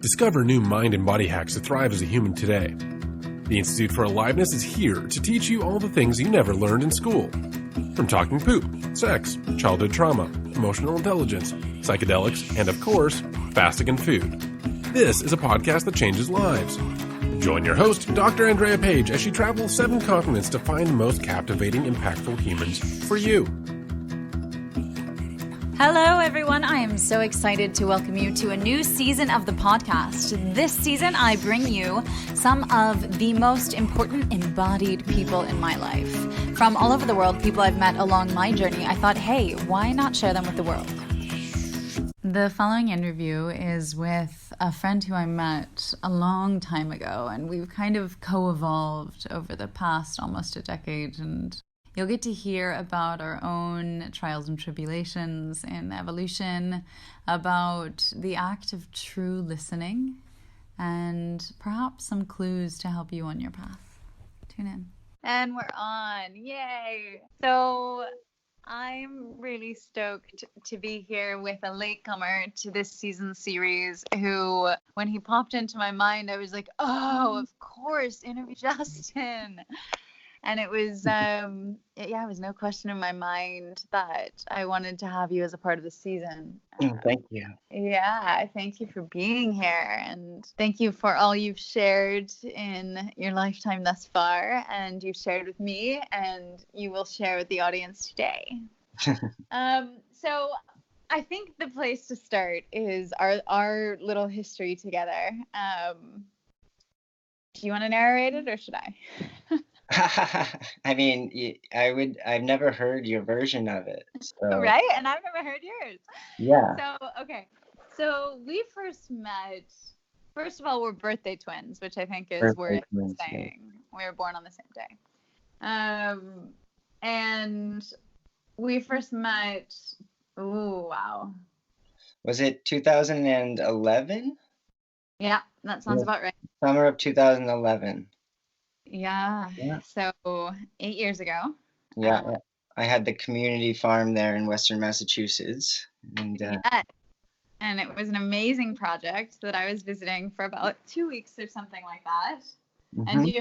Discover new mind and body hacks to thrive as a human today. The Institute for Aliveness is here to teach you all the things you never learned in school. From talking poop, sex, childhood trauma, emotional intelligence, psychedelics, and of course, fasting and food. This is a podcast that changes lives. Join your host, Dr. Andrea Page, as she travels 7 continents to find the most captivating, impactful humans for you. Hello, everyone. I am so excited to welcome you to a new season of the podcast. This season, I bring you some of the most important embodied people in my life. From all over the world, people I've met along my journey, I thought, hey, why not share them with the world? The following interview is with a friend who I met a long time ago, and we've kind of co-evolved over the past almost a decade, and you'll get to hear about our own trials and tribulations in evolution, about the act of true listening, and perhaps some clues to help you on your path. Tune in. And we're on. Yay! So I'm really stoked to be here with a latecomer to this season series who, when he popped into my mind, I was like, oh, of course, interview Justine. And it was, it was no question in my mind that I wanted to have you as a part of the season. Thank you. Yeah, thank you for being here. And thank you for all you've shared in your lifetime thus far. And you've shared with me, and you will share with the audience today. So I think the place to start is our little history together. Do you want to narrate it, or should I? I mean, I've never heard your version of it. So. Right? And I've never heard yours. Yeah. So, okay. So we first met, first of all, we're birthday twins, which I think is worth saying. We were born on the same day. And we first met, Was it 2011? Yeah, that sounds about right. Summer of 2011. Yeah. So 8 years ago. Yeah. I had the community farm there in Western Massachusetts. And and it was an amazing project that I was visiting for about 2 weeks or something like that. Mm-hmm. And do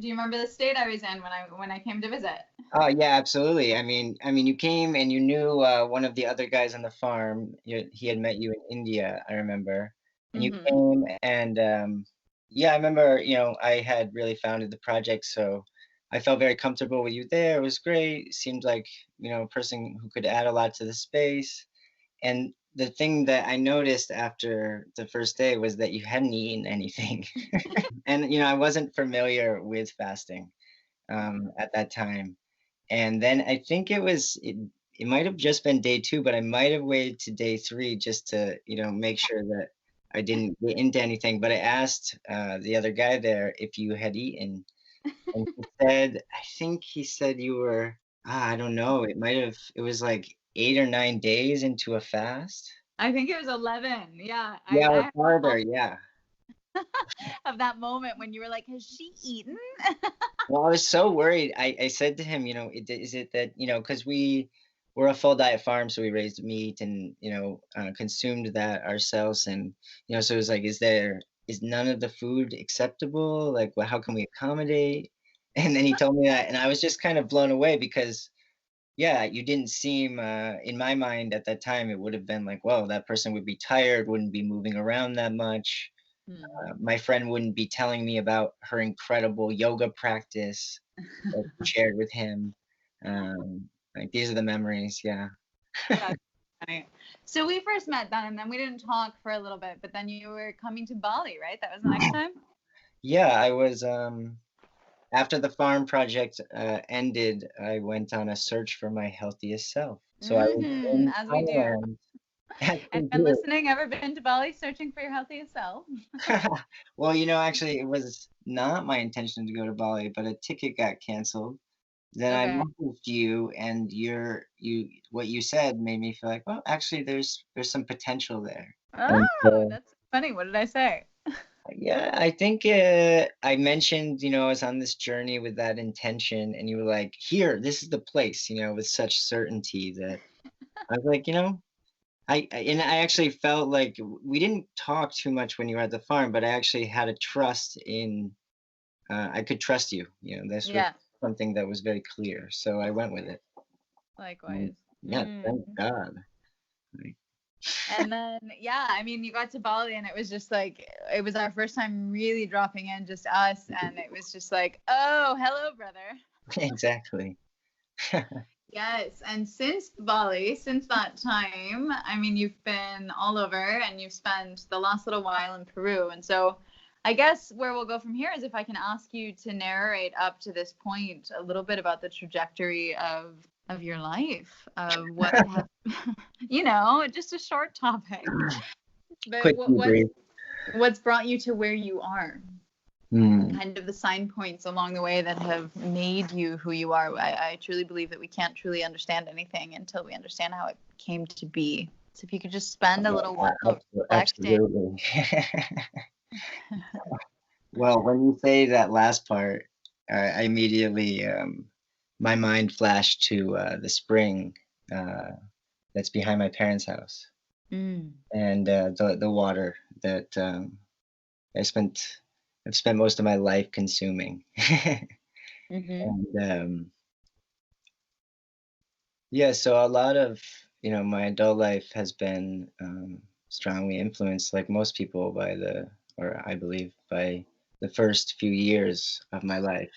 you remember the state I was in when I came to visit? Oh yeah, absolutely. I mean you came and you knew one of the other guys on the farm. He had met you in India, I remember. And you came, and I remember, I had really founded the project, so I felt very comfortable with you there. It was great. It seemed like, a person who could add a lot to the space. And the thing that I noticed after the first day was that you hadn't eaten anything. And, I wasn't familiar with fasting at that time. And then I think it might have just been day 2, but I might have waited to day 3 just to, make sure that I didn't get into anything. But I asked the other guy there if you had eaten. And he said you were, I don't know, it was like 8 or 9 days into a fast. I think it was 11. Yeah. Yeah, harder. Yeah. Of that moment when you were like, has she eaten? Well, I was so worried. I said to him, is it that, because we're a full diet farm, so we raised meat and, consumed that ourselves. And, so it was like, is none of the food acceptable? Like, well, how can we accommodate? And then he told me that, and I was just kind of blown away because, yeah, you didn't seem, in my mind at that time, it would have been like, well, that person would be tired, wouldn't be moving around that much. My friend wouldn't be telling me about her incredible yoga practice that she shared with him. Like, these are the memories. Yeah. That's funny. So we first met then, and then we didn't talk for a little bit, but then you were coming to Bali, right? That was the next time? Yeah, I was, after the farm project ended, I went on a search for my healthiest self. So I was in as we do. And listening, ever been to Bali searching for your healthiest self? Well, actually, it was not my intention to go to Bali, but a ticket got canceled. Then I messaged you, and what you said made me feel like, well, actually, there's some potential there. Oh, that's funny. What did I say? Yeah, I think I mentioned, I was on this journey with that intention, and you were like, here, this is the place, with such certainty that I was like, And I actually felt like we didn't talk too much when you were at the farm, but I actually had a trust in, I could trust you. You know, this was Yeah, something that was very clear, so I went with it. likewise. Yeah, Mm. thank God. Like, And then, yeah, I mean, you got to Bali and it was just like, it was our first time really dropping in, just us. And it was just like, oh, hello, brother. exactly. Yes. And since Bali, since that time, I mean, you've been all over and you've spent the last little while in Peru. And so I guess where we'll go from here is if I can ask you to narrate up to this point a little bit about the trajectory of your life, of what have, just a short topic. But Quick debrief. what's brought you to where you are? Hmm. Kind of the sign points along the way that have made you who you are. I truly believe that we can't truly understand anything until we understand how it came to be. So if you could just spend a little while reflecting. Absolutely. Well, when you say that last part, I immediately, my mind flashed to the spring uh, that's behind my parents' house, Mm. and the water that I spent I've spent most of my life consuming. Mm-hmm. And yeah, so a lot of, my adult life has been strongly influenced, like most people, or I believe, by the first few years of my life.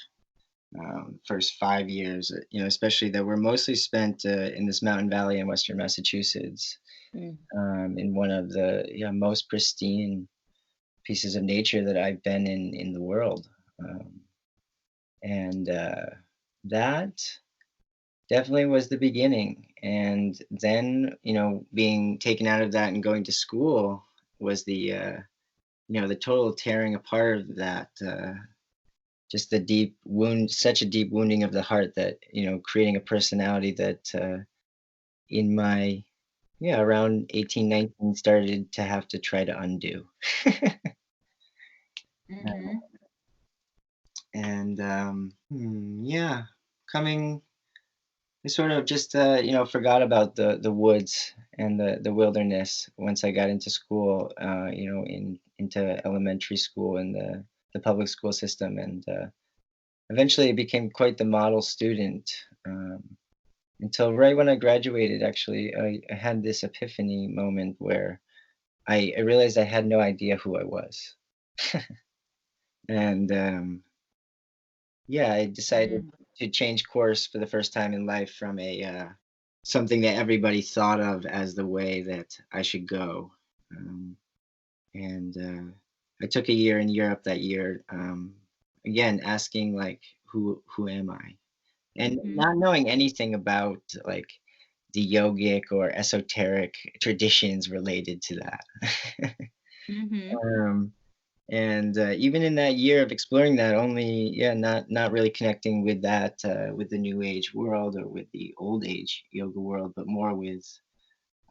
First 5 years, especially that were mostly spent in this mountain valley in Western Massachusetts, Mm. in one of the, most pristine pieces of nature that I've been in the world. Um, and that definitely was the beginning. And then, being taken out of that and going to school was the total tearing apart of that. Just the deep wound, such a deep wounding of the heart that, creating a personality that in my, yeah, around 18, 19 started to have to try to undo. Mm-hmm. And yeah, coming I sort of just, forgot about the woods and the wilderness once I got into school, into elementary school and the public school system, and eventually became quite the model student. Until right when I graduated, actually, I had this epiphany moment where I realized I had no idea who I was, and yeah, I decided Mm. to change course for the first time in life from a something that everybody thought of as the way that I should go. Um, and I took a year in Europe that year, again asking like, who am I? And Mm-hmm. not knowing anything about like the yogic or esoteric traditions related to that. Mm-hmm. um, and even in that year of exploring that, only, yeah, not really connecting with that, with the new age world or with the old age yoga world, but more with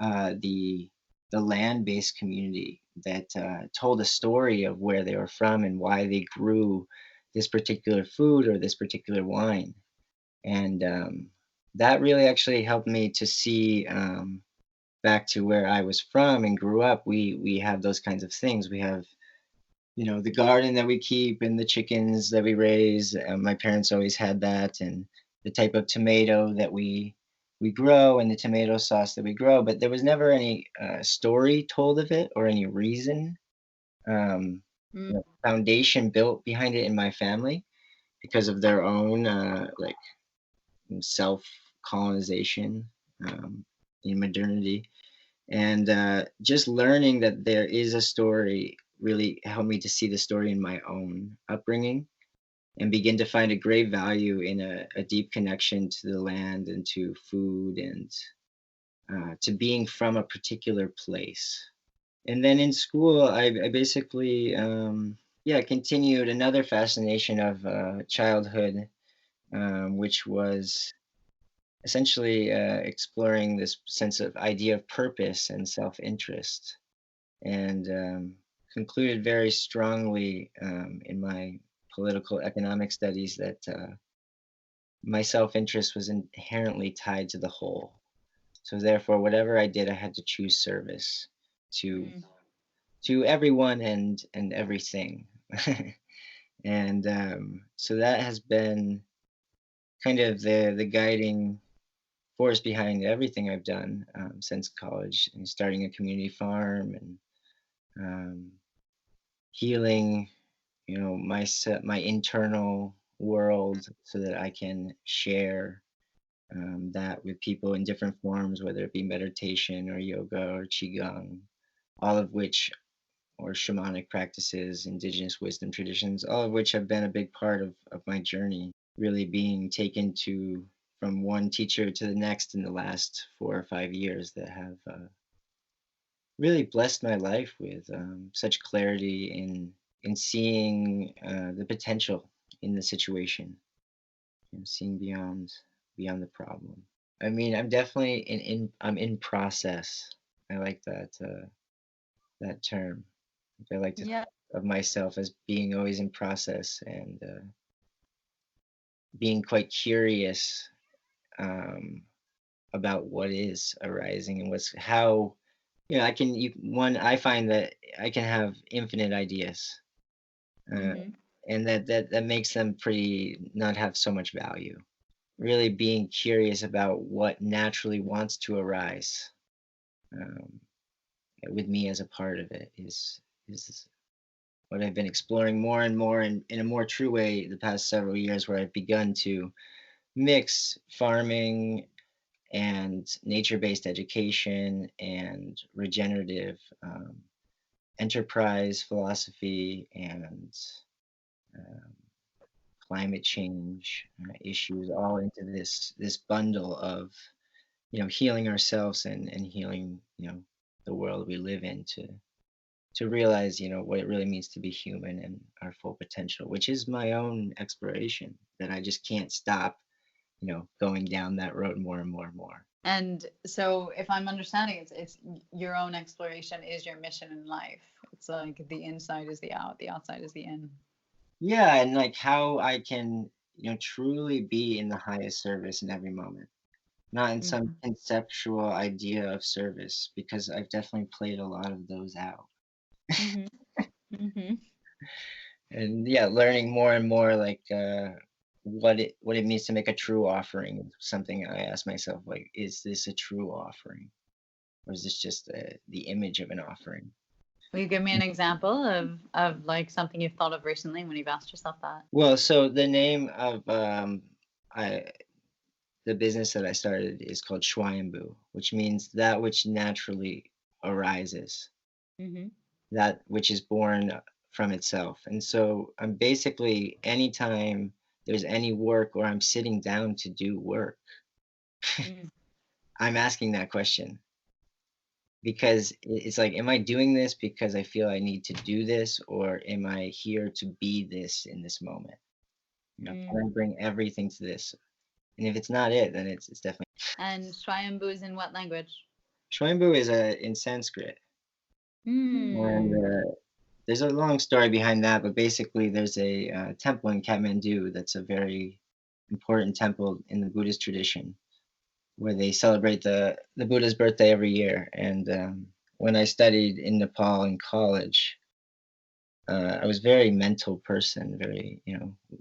the land-based community that told a story of where they were from and why they grew this particular food or this particular wine. And that really actually helped me to see, back to where I was from and grew up. We have those kinds of things. We have, the garden that we keep and the chickens that we raise. My parents always had that, and the type of tomato that we grow and the tomato sauce that we grow. But there was never any story told of it or any reason, um, foundation built behind it in my family because of their own like self colonization, in modernity. And just learning that there is a story really helped me to see the story in my own upbringing and begin to find a great value in a deep connection to the land and to food and to being from a particular place. And then in school, I basically, yeah, continued another fascination of childhood, which was essentially exploring this sense of idea of purpose and self-interest, and concluded very strongly in my political economic studies that my self-interest was inherently tied to the whole. So therefore, whatever I did, I had to choose service to everyone and everything. And so that has been kind of the guiding force behind everything I've done since college, and starting a community farm, and um, healing, my internal world, so that I can share that with people in different forms, whether it be meditation or yoga or qigong, all of which, or shamanic practices, indigenous wisdom traditions, all of which have been a big part of my journey, really being taken to from one teacher to the next in the last 4 or 5 years, that have really blessed my life with such clarity in seeing the potential in the situation, seeing beyond the problem. I mean, I'm definitely I'm in process. I like that term. I like to think Yeah. of myself as being always in process, and being quite curious um, about what is arising, and what's how I can I find that I can have infinite ideas, uh, and that makes them pretty not have so much value. Really being curious about what naturally wants to arise, um, with me as a part of it, is what I've been exploring more and more, in a more true way, the past several years, where I've begun to mix farming and nature-based education and regenerative enterprise philosophy, and um, climate change issues, all into this bundle of healing ourselves, and healing the world we live in, to realize what it really means to be human and our full potential, which is my own exploration, that I just can't stop going down that road more and more and more. And so, if I'm understanding, it's your own exploration is your mission in life. It's like the inside is the out, the outside is the in. Yeah, and like how I can truly be in the highest service in every moment, not in some conceptual idea of service, because I've definitely played a lot of those out. Mm-hmm. Mm-hmm. And yeah, learning more and more, like what it means to make a true offering is something I ask myself, like, is this a true offering, or is this just the image of an offering? Will you give me an example of like something you've thought of recently when you've asked yourself that? Well, so the name of I the business that I started is called Shwayambu, which means that which naturally arises, Mm-hmm. that which is born from itself. And so I'm basically, anytime there's any work, or I'm sitting down to do work, I'm asking that question, because it's like, am I doing this because I feel I need to do this, or am I here to be this in this moment? Can I bring everything to this? And if it's not it, then it's definitely. And Swayambhu is in what language? Shwayambu is in Sanskrit, and Mm. there's a long story behind that, but basically, there's a temple in Kathmandu that's a very important temple in the Buddhist tradition, where they celebrate the Buddha's birthday every year. And when I studied in Nepal in college, I was a very mental person, very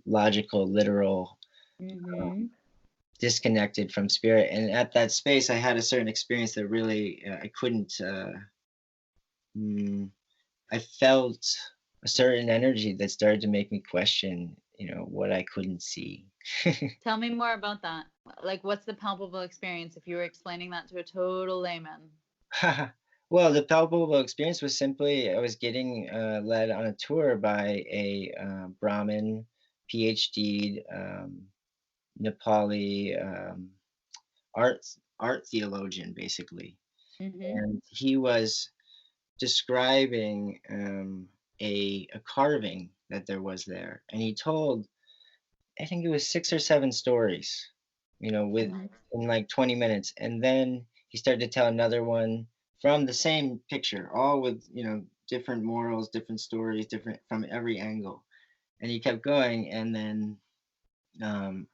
logical, literal, Mm-hmm. disconnected from spirit. And at that space, I had a certain experience that really I couldn't. Mm, I felt a certain energy that started to make me question, what I couldn't see. Tell me more about that. Like, what's the palpable experience if you were explaining that to a total layman? Well, the palpable experience was simply, I was getting led on a tour by a Brahmin, PhD, Nepali art art theologian, basically, Mm-hmm. and he was describing a carving that there was there, and he told, I think it was 6 or 7 stories, with in like 20 minutes. And then he started to tell another one from the same picture, all with, different morals, different stories, different from every angle. And he kept going. And then um,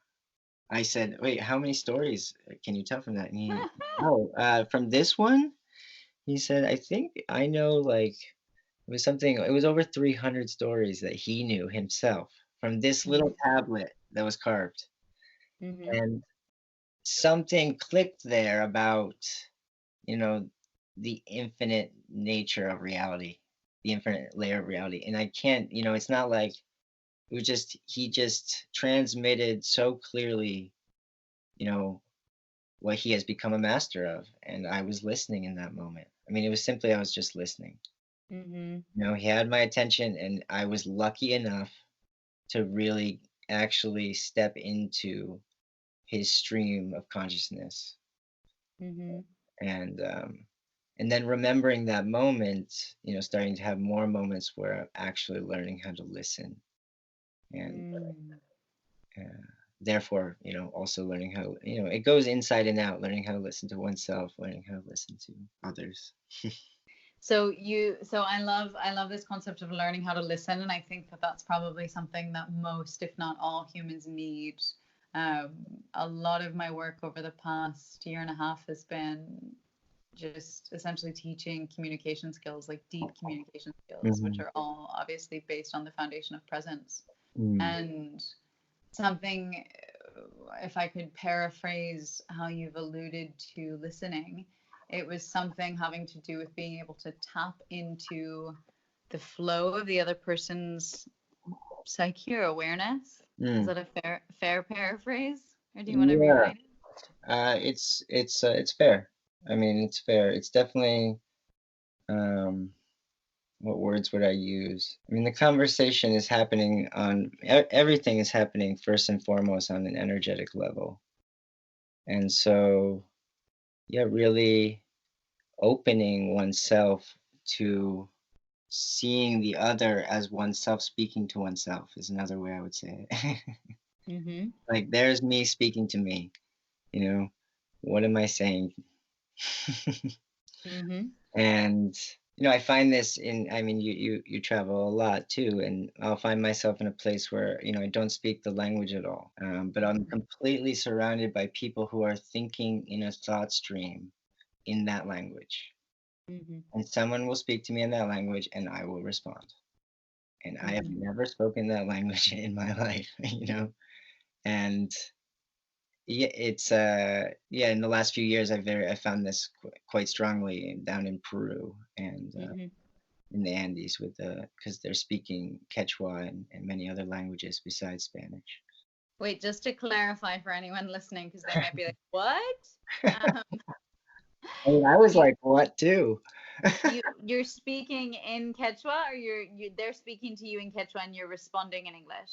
I said, wait, how many stories can you tell from that? And oh, from this one? He said, I think I know, like, it was over 300 stories that he knew himself from this little tablet that was carved. Mm-hmm. And something clicked there about, you know, the infinite nature of reality, the infinite layer of reality. And I can't, it's not like he just transmitted so clearly, you know, what he has become a master of. And I was listening in that moment. I mean, it was simply, I was just listening. Mm-hmm. He had my attention, and I was lucky enough to really actually step into his stream of consciousness. Mm-hmm. And then remembering that moment, starting to have more moments where I'm actually learning how to listen, and uh, therefore, also learning how, it goes inside and out, learning how to listen to oneself, learning how to listen to others. So I love this concept of learning how to listen, and I think that that's probably something that most, if not all, humans need. A lot of my work over the past year and a half has been just essentially teaching communication skills, like deep communication skills, which Mm-hmm. are all obviously based on the foundation of presence. Mm. And something, if I could paraphrase how you've alluded to listening, it was something having to do with being able to tap into the flow of the other person's psyche or awareness. Is Mm. that a fair paraphrase, or do you want to Yeah, rewrite it? it's fair. I mean, it's fair. It's definitely, um, what words would I use? I mean, the conversation is happening everything is happening first and foremost on an energetic level. And so, yeah, really opening oneself to seeing the other as oneself speaking to oneself is another way I would say it. Mm-hmm. Like, there's me speaking to me, you know, what am I saying? Mm-hmm. And I find this I mean, you travel a lot too, and I'll find myself in a place where, I don't speak the language at all, but I'm completely surrounded by people who are thinking in a thought stream in that language. Mm-hmm. And someone will speak to me in that language, and I will respond. And I have Mm-hmm. never spoken that language in my life, And yeah, it's yeah, in the last few years, I found this quite strongly down in Peru, and Mm-hmm. in the Andes because they're speaking Quechua and many other languages besides Spanish. Wait, just to clarify for anyone listening, because they might be like, "What?" Um, I mean, I was you like, what too? you're speaking in Quechua, or they're speaking to you in Quechua and you're responding in English?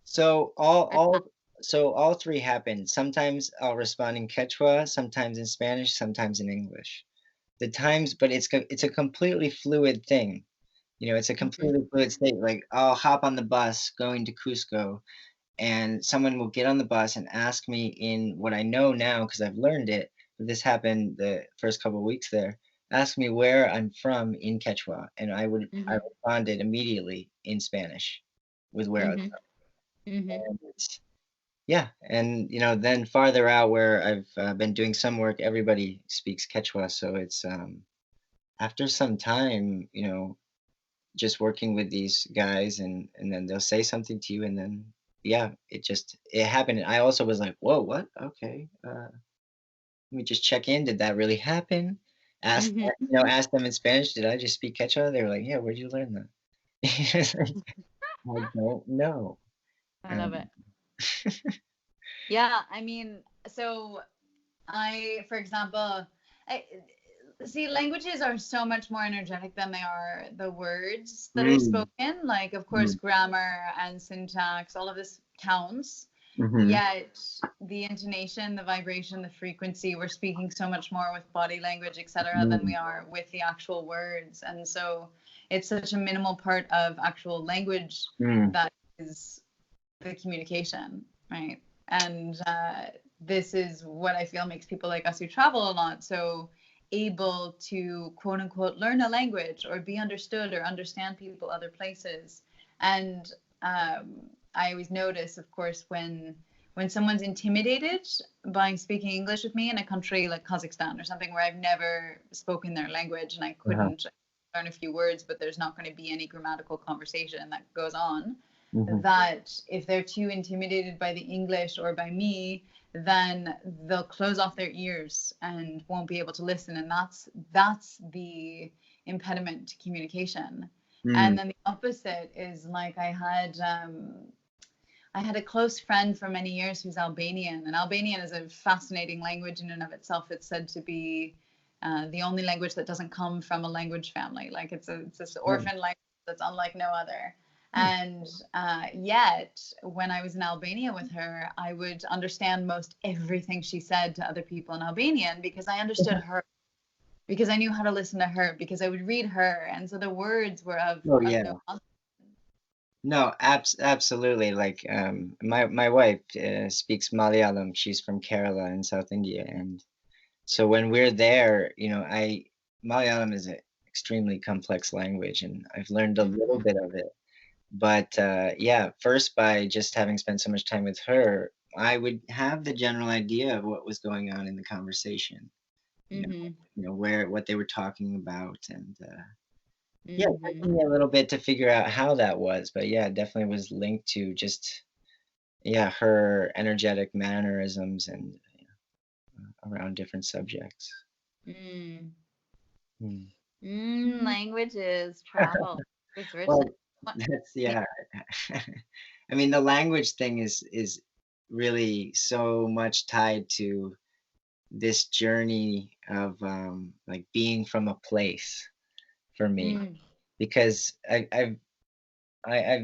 So all Or not? all so all three happen. Sometimes I'll respond in Quechua, sometimes in Spanish, sometimes in English. The times, but it's a completely fluid thing. It's a Mhm. completely fluid state. Like, I'll hop on the bus going to Cusco, and someone will get on the bus and ask me in what I know now because I've learned it. But this happened the first couple of weeks there. Ask me where I'm from in Quechua, and I Mhm. responded immediately in Spanish with where I was Mhm. Mhm. from. And yeah, and then farther out where I've been doing some work, everybody speaks Quechua, so it's after some time, just working with these guys, and then they'll say something to you, and then yeah, it happened. I also was like, whoa, what? Okay, let me just check in. Did that really happen? Mhm. Ask them in Spanish, did I just speak Quechua? They were like, yeah, where'd you learn that? It's like, I don't know. I love it. um, Yeah, I mean, so for example, I see languages are so much more energetic than they are the words that are mm, spoken. Like, of course, mm, grammar and syntax, all of this counts. mhm, Yet the intonation, the vibration, the frequency, we're speaking so much more with body language, etc., than we mm, are with the actual words. And so it's such a minimal part of actual language mm, that is the communication, right? And this is what I feel makes people like us who travel a lot so able to quote unquote learn a language or be understood or understand people other places. And I always notice, of course, when when someone's intimidated by speaking English with me in a country like Kazakhstan or something where I've never spoken their language and I couldn't learn a few words, but there's not going to be any grammatical conversation that goes on, that if they're too intimidated by the English or by me, then they'll close off their ears and won't be able to listen. And that's the impediment to communication. And then the opposite is like I had a close friend for many years who's Albanian, and Albanian is a fascinating language in and of itself. It's said to be the only language that doesn't come from a language family. Like it's this orphan language that's unlike no other. And yet, when I was in Albania with her, I would understand most everything she said to other people in Albanian because I understood her, because I knew how to listen to her, because I would read her, and so the words were of no consequence. No, absolutely. Like my wife speaks Malayalam. She's from Kerala in South India, and so when we're there, Malayalam is an extremely complex language, and I've learned a little bit of it. But first by just having spent so much time with her, I would have the general idea of what was going on in the conversation. What they were talking about, and it took me a little bit to figure out how that was, but it definitely was linked to just her energetic mannerisms and around different subjects. Languages, travel. Well, that's I mean, the language thing is really so much tied to this journey of like being from a place for me, because I've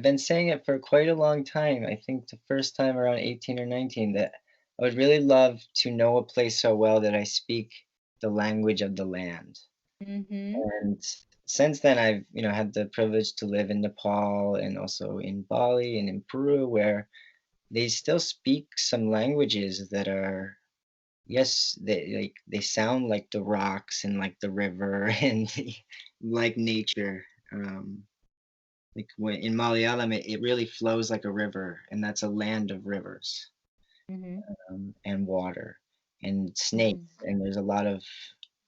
been saying it for quite a long time. I think the first time around 18 or 19 that I would really love to know a place so well that I speak the language of the land. And since then, I've had the privilege to live in Nepal and also in Bali and in Peru, where they still speak some languages that are, yes, they sound like the rocks and like the river and like nature. Like in Malayalam, it really flows like a river, and that's a land of rivers and water and snakes, and there's a lot of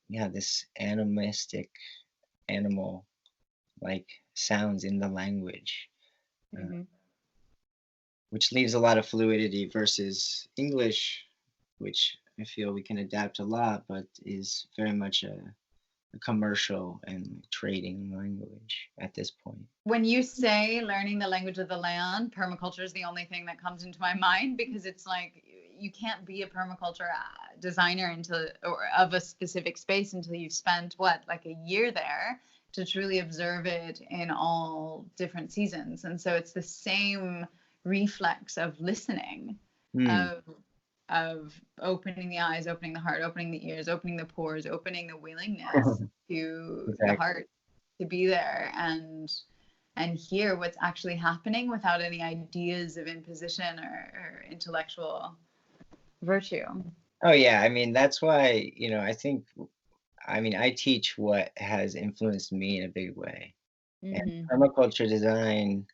this animistic animal like sounds in the language, which leaves a lot of fluidity versus English, which I feel we can adapt a lot, but is very much a commercial and trading language at this point. When you say learning the language of the land, permaculture is the only thing that comes into my mind, because it's like you can't be a permaculture designer of a specific space until you've spent like a year there to truly observe it in all different seasons. And so it's the same reflex of listening, of opening the eyes, opening the heart, opening the ears, opening the pores, opening the willingness to the heart to be there and hear what's actually happening without any ideas of imposition or intellectual virtue. Oh yeah, I mean, that's why, I teach what has influenced me in a big way. And permaculture design,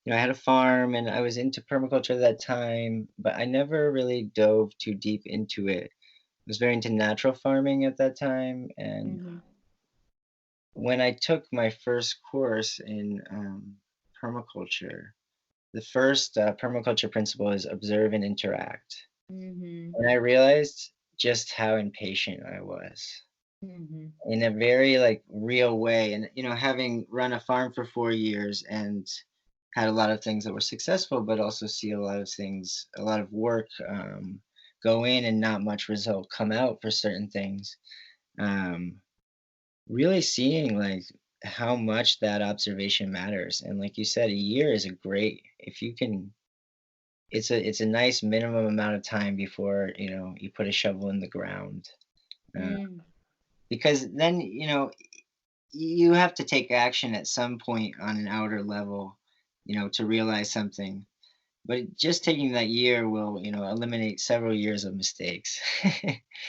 I had a farm and I was into permaculture at that time, but I never really dove too deep into it. I was very into natural farming at that time. And when I took my first course in permaculture, the first permaculture principle is observe and interact. And I realized just how impatient I was in a very real way. And, having run a farm for 4 years and had a lot of things that were successful, but also see a lot of work go in and not much result come out for certain things. Really seeing how much that observation matters. And like you said, a year is if you can, it's a nice minimum amount of time before, you put a shovel in the ground. Because then, you have to take action at some point on an outer level, to realize something. But just taking that year will, eliminate several years of mistakes.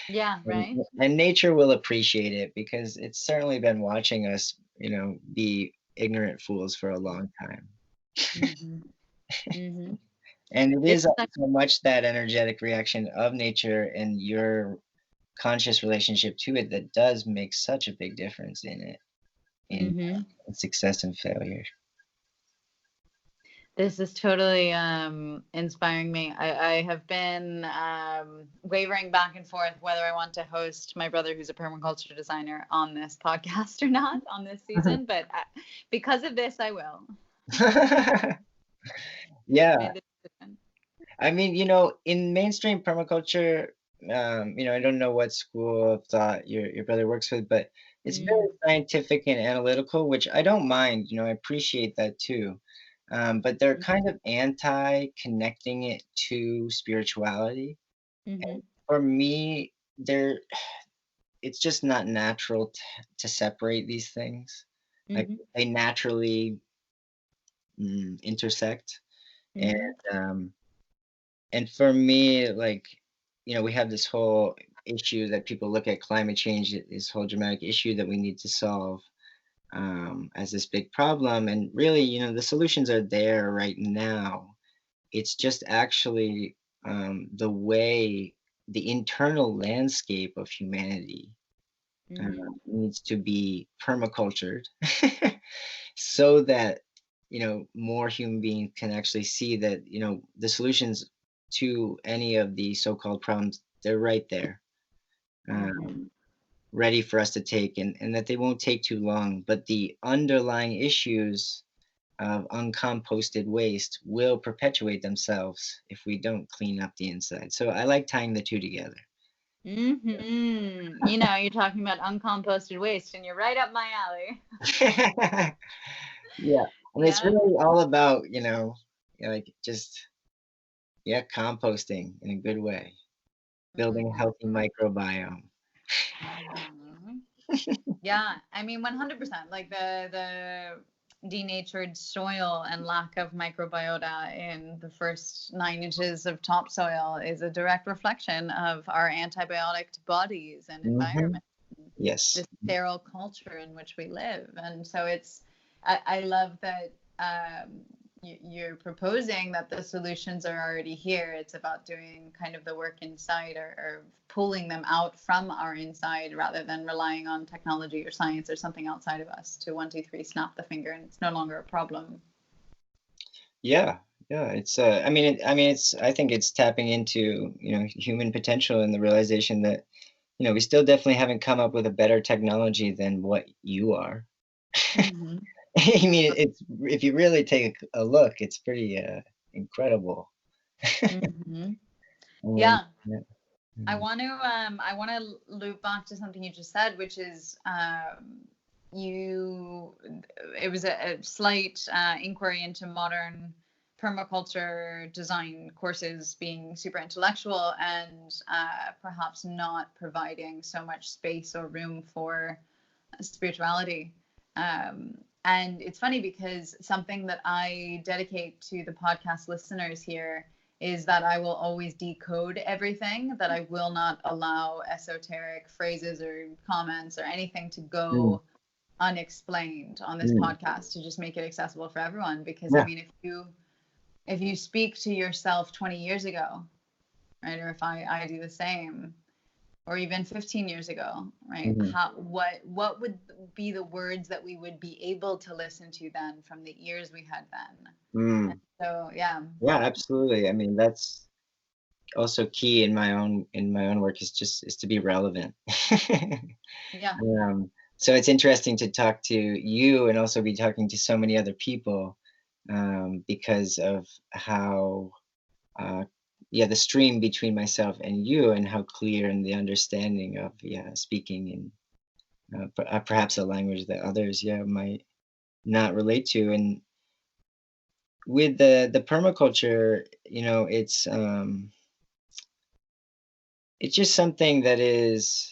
Yeah, right. And nature will appreciate it because it's certainly been watching us, be ignorant fools for a long time. And it It's is like, so much that energetic reaction of nature and your conscious relationship to it that does make such a big difference in it, in hmm success and failure. This is totally inspiring me. I have been wavering back and forth whether I want to host my brother, who's a permaculture designer, on this podcast or not on this season, but because of this, I will. Yeah. Made the decision. I mean, in mainstream permaculture, I don't know what school of thought your brother works with, but it's very scientific and analytical, which I don't mind. I appreciate that too. But they're kind of anti-connecting it to spirituality. Mm-hmm. For me, it's just not natural to separate these things. Like Mm-hmm. they naturally intersect, and Mm-hmm. um, and for me, like, we have this whole issue that people look at climate change, this whole dramatic issue that we need to solve as this big problem. And really, the solutions are there right now. It's just actually the way the internal landscape of humanity needs to be permacultured so that more human beings can actually see that the solutions to any of the so-called problems, they're right there, Mm-hmm. ready for us to take, and that they won't take too long, but the underlying issues of uncomposted waste will perpetuate themselves if we don't clean up the inside. So I like tying the two together. Mm-hmm. You're talking about uncomposted waste, and you're right up my alley. Yeah, and it's Yeah. really all about like just composting in a good way, building a healthy Mhm. microbiome. Mhm. Yeah, I mean 100%. Like the denatured soil and lack of microbiota in the first 9 inches of topsoil is a direct reflection of our antibiotic bodies and Hmm. environment, Yes. the sterile culture in which we live. And so I love that you're proposing that the solutions are already here. It's about doing kind of the work inside, or pulling them out from our inside, rather than relying on technology or science or something outside of us to 1, 2, 3 snap the finger and it's no longer a problem. Yeah. Yeah. It's I think it's tapping into human potential and the realization that we still definitely haven't come up with a better technology than what you are. Mm-hmm. I mean, it's if you really take a look, it's pretty incredible. Mm-hmm. Um, Yeah. yeah. I want to loop back to something you just said, which is you. It was a slight inquiry into modern permaculture design courses being super intellectual and perhaps not providing so much space or room for spirituality. And it's funny because something that I dedicate to the podcast listeners here is that I will always decode everything, that I will not allow esoteric phrases or comments or anything to Mm, go unexplained on this mm, podcast, to just make it accessible for everyone. Because I yeah. mean, if you speak to yourself 20 years ago, right, or if I do the same, or even 15 years ago, right? Mhm. What would be the words that we would be able to listen to then from the ears we had then? And Mm. so yeah. Yeah, absolutely. I mean, that's also key in my own work is to be relevant. Yeah. So it's interesting to talk to you and also be talking to so many other people because of how uh, the stream between myself and you and how clear and the understanding of speaking in perhaps a language that others might not relate to. And with the permaculture, it's just something that is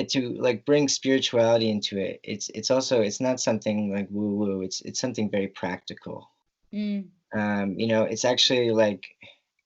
to like bring spirituality into it. It's not something like woo woo. It's something very practical. Mm. It's actually like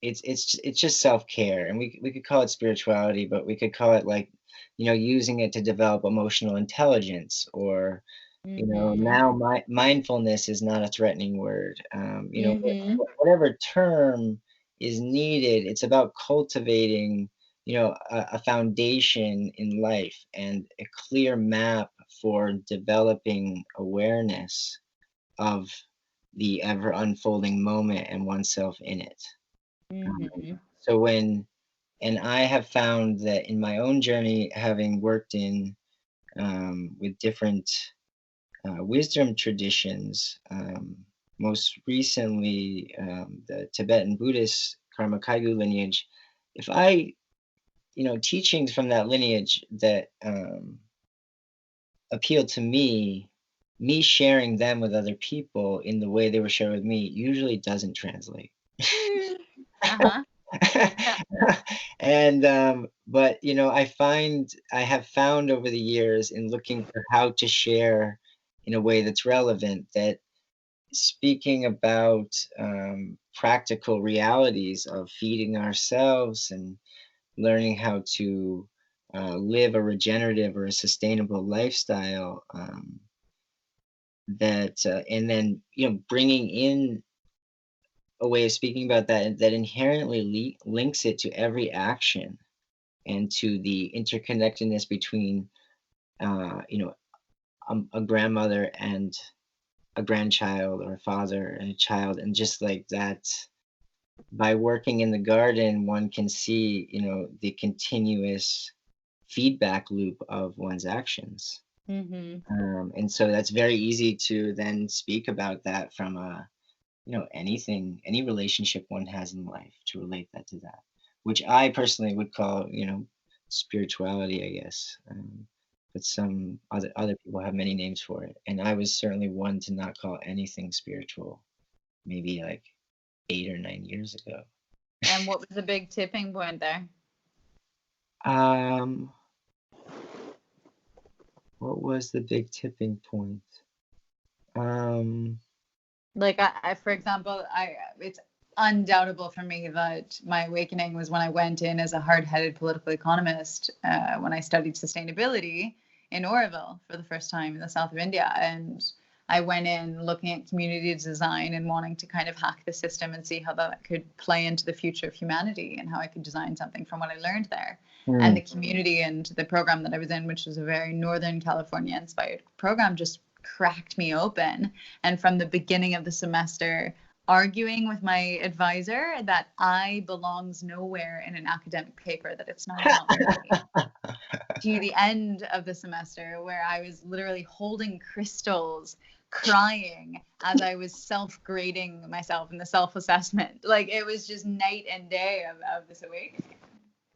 it's just self-care, and we could call it spirituality, but we could call it like using it to develop emotional intelligence, or Mm-hmm. now mindfulness is not a threatening word. Mm-hmm. Whatever term is needed. It's about cultivating, a foundation in life and a clear map for developing awareness of the ever unfolding moment and oneself in it. So and I have found that in my own journey, having worked in with different wisdom traditions, most recently the Tibetan Buddhist Karma Kagyu lineage, if I, teachings from that lineage that appeal to me sharing them with other people in the way they were shared with me usually doesn't translate. Uh-huh. And but I have found over the years in looking for how to share in a way that's relevant, that speaking about practical realities of feeding ourselves and learning how to live a regenerative or a sustainable lifestyle, and then bringing in a way of speaking about that inherently links it to every action and to the interconnectedness between a grandmother and a grandchild, or a father and a child, and just like that, by working in the garden one can see the continuous feedback loop of one's actions. And so that's very easy to then speak about that from any relationship one has in life, to relate that to that, which I personally would call, spirituality, I guess. But some other people have many names for it, and I was certainly one to not call anything spiritual, maybe like 8 or 9 years ago. And what was the big tipping point there? What was the big tipping point? Like I for example, it's undoubtable for me that my awakening was when I went in as a hard-headed political economist when I studied sustainability in Oroville for the first time in the south of India. And I went in looking at community design and wanting to kind of hack the system and see how that could play into the future of humanity and how I could design something from what I learned there. And the community and the program that I was in, which was a very Northern California inspired program, just cracked me open. And from the beginning of the semester, arguing with my advisor that I belongs nowhere in an academic paper, that it's not about me, to the end of the semester where I was literally holding crystals, crying as I was self-grading myself in the self-assessment. Like, it was just night and day of this awakening.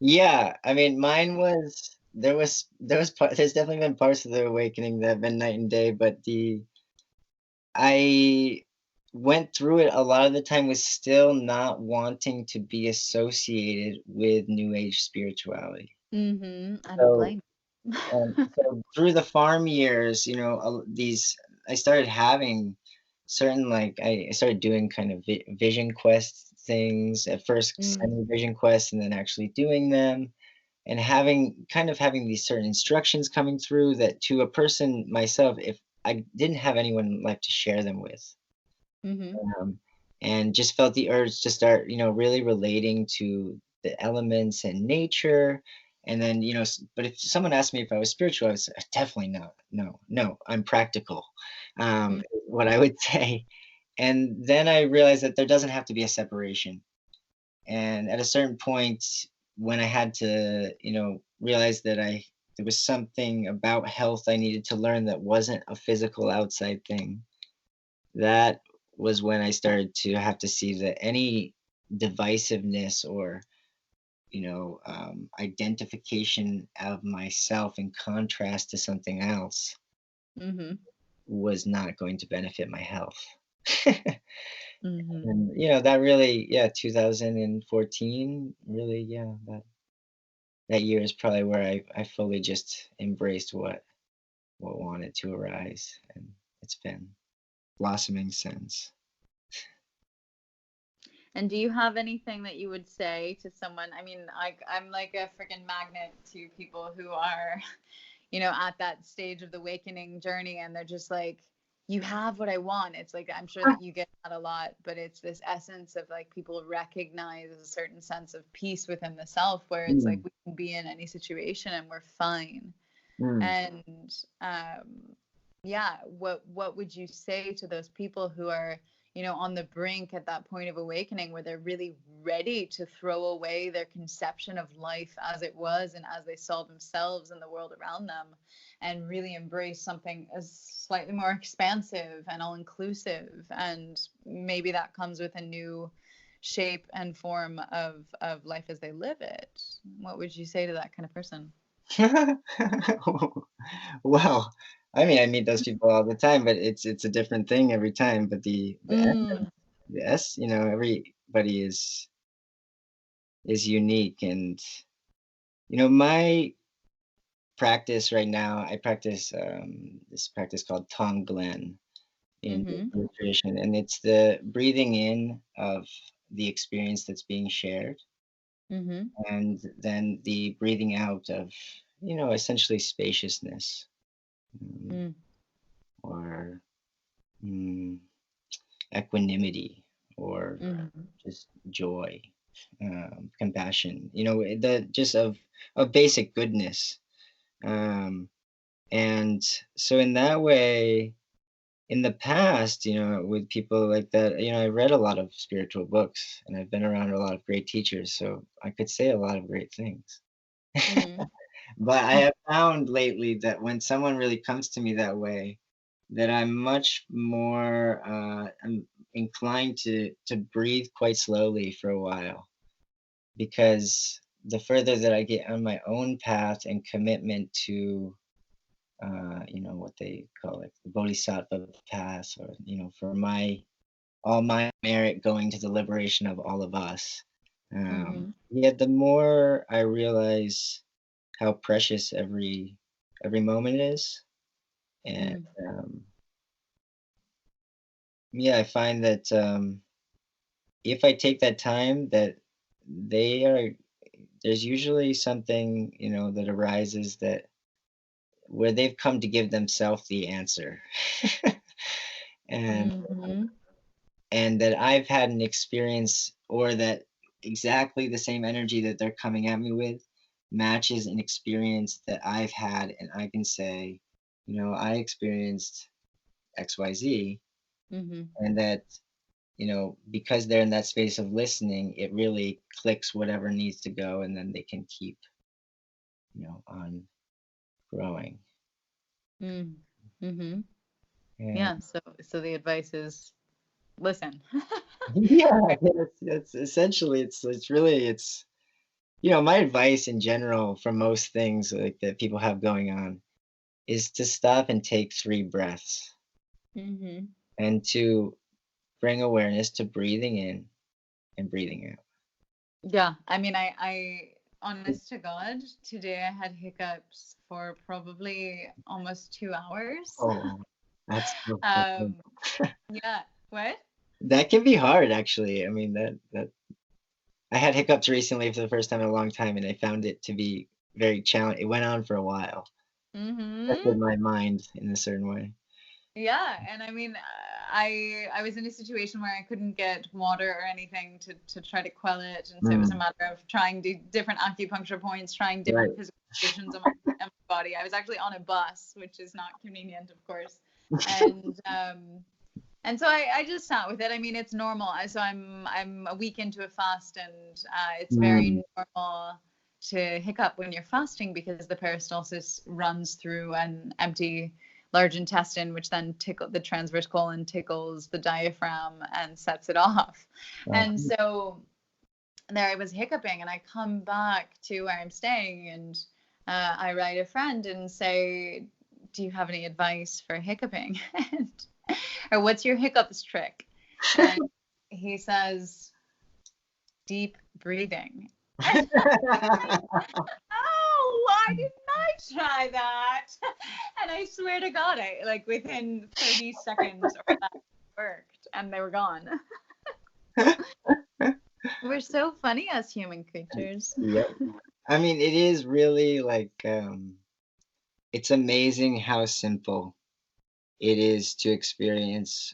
Yeah, I mean, mine was there's definitely been parts of the awakening that have been night and day, but I went through it a lot of the time with still not wanting to be associated with New Age spirituality. I don't So, blame. so through the farm years, I started having certain, like, I started doing kind of vision quest things at first, semi-vision quests, and then actually doing them, and having these certain instructions coming through that, to a person myself, if I didn't have anyone in life to share them with, and just felt the urge to start, really relating to the elements and nature. And then, but if someone asked me if I was spiritual, I was definitely not. No, I'm practical, what I would say. And then I realized that there doesn't have to be a separation. And at a certain point, when I had to, realize that there was something about health I needed to learn that wasn't a physical outside thing, that was when I started to have to see that any divisiveness or identification of myself in contrast to something else was not going to benefit my health. And that really, 2014, really, that year is probably where I fully just embraced what wanted to arise, and it's been blossoming since. And do you have anything that you would say to someone? I mean, I'm like a freaking magnet to people who are, at that stage of the awakening journey, and they're just like, you have what I want. It's like, I'm sure that you get that a lot, but it's this essence of like people recognize a certain sense of peace within the self, where it's like Mm, we can be in any situation and we're fine. mm. And yeah, what would you say to those people who are, you know, on the brink at that point of awakening where they're really ready to throw away their conception of life as it was and as they saw themselves and the world around them, and really embrace something as slightly more expansive and all inclusive, and maybe that comes with a new shape and form of life as they live it? What would you say to that kind of person? Well, I mean, I meet those people all the time, but it's a different thing every time. But Mm, you know, everybody is unique, and you know, my practice right now, I practice this practice called Tonglen in mm-hmm, the tradition, and it's the breathing in of the experience that's being shared, mm-hmm, and then the breathing out of, you know, essentially spaciousness, um, mm, or mm, equanimity, or mm-hmm, just joy, compassion, you know, the just of basic goodness. Um, and so in that way, in the past, you know, with people like that, you know, I read a lot of spiritual books and I've been around a lot of great teachers, so I could say a lot of great things. mm-hmm. But I have found lately that when someone really comes to me that way, that I'm much more I'm inclined to breathe quite slowly for a while, because the further that I get on my own path and commitment to you know, what they call it, the bodhisattva path, or you know, for my all my merit going to the liberation of all of us. Mm-hmm. Yeah, the more I realize how precious every moment is, and Mm. um, yeah, I find that if I take that time, that they are there's usually something, you know, that arises that where they've come to give themselves the answer. and Mm-hmm. and that I've had an experience, or that exactly the same energy that they're coming at me with matches an experience that I've had, and I can say, you know, I experienced XYZ, Mm-hmm. and that, you know, because they're in that space of listening, it really clicks whatever needs to go, and then they can keep, you know, on growing. Mm. Mm-hmm. And Yeah. So the advice is listen. yeah, it's essentially it's really it's you know, my advice in general for most things like that people have going on is to stop and take 3 breaths, Mm-hmm. and to bring awareness to breathing in and breathing out. Yeah. I mean, honest to God, today I had hiccups for probably almost 2 hours. Oh, that's so funny. um, yeah. What? That can be hard, actually. I mean, that I had hiccups recently for the first time in a long time, and I found it to be very challenging. It went on for a while. Mm-hmm. Affected my mind in a certain way. Yeah, and I mean, I was in a situation where I couldn't get water or anything to try to quell it, and so it was a Mm, matter of trying different acupuncture points, trying right. different physical positions on my body. I was actually on a bus, which is not convenient, of course, and and so I just sat with it. I mean, it's normal. So I'm a week into a fast, and it's Mm, very normal to hiccup when you're fasting because the peristalsis runs through an empty large intestine, which then tickle the transverse colon tickles the diaphragm and sets it off. uh, And so there I was hiccuping, and I come back to where I'm staying, and I write a friend and say, "Do you have any advice for hiccuping?" Or what's your hiccups trick? And he says, deep breathing. Oh, why didn't I try that? And I swear to God, I like within 30 seconds or that worked and they were gone. We're so funny as human creatures. yep. I mean, it is really like it's amazing how simple it is to experience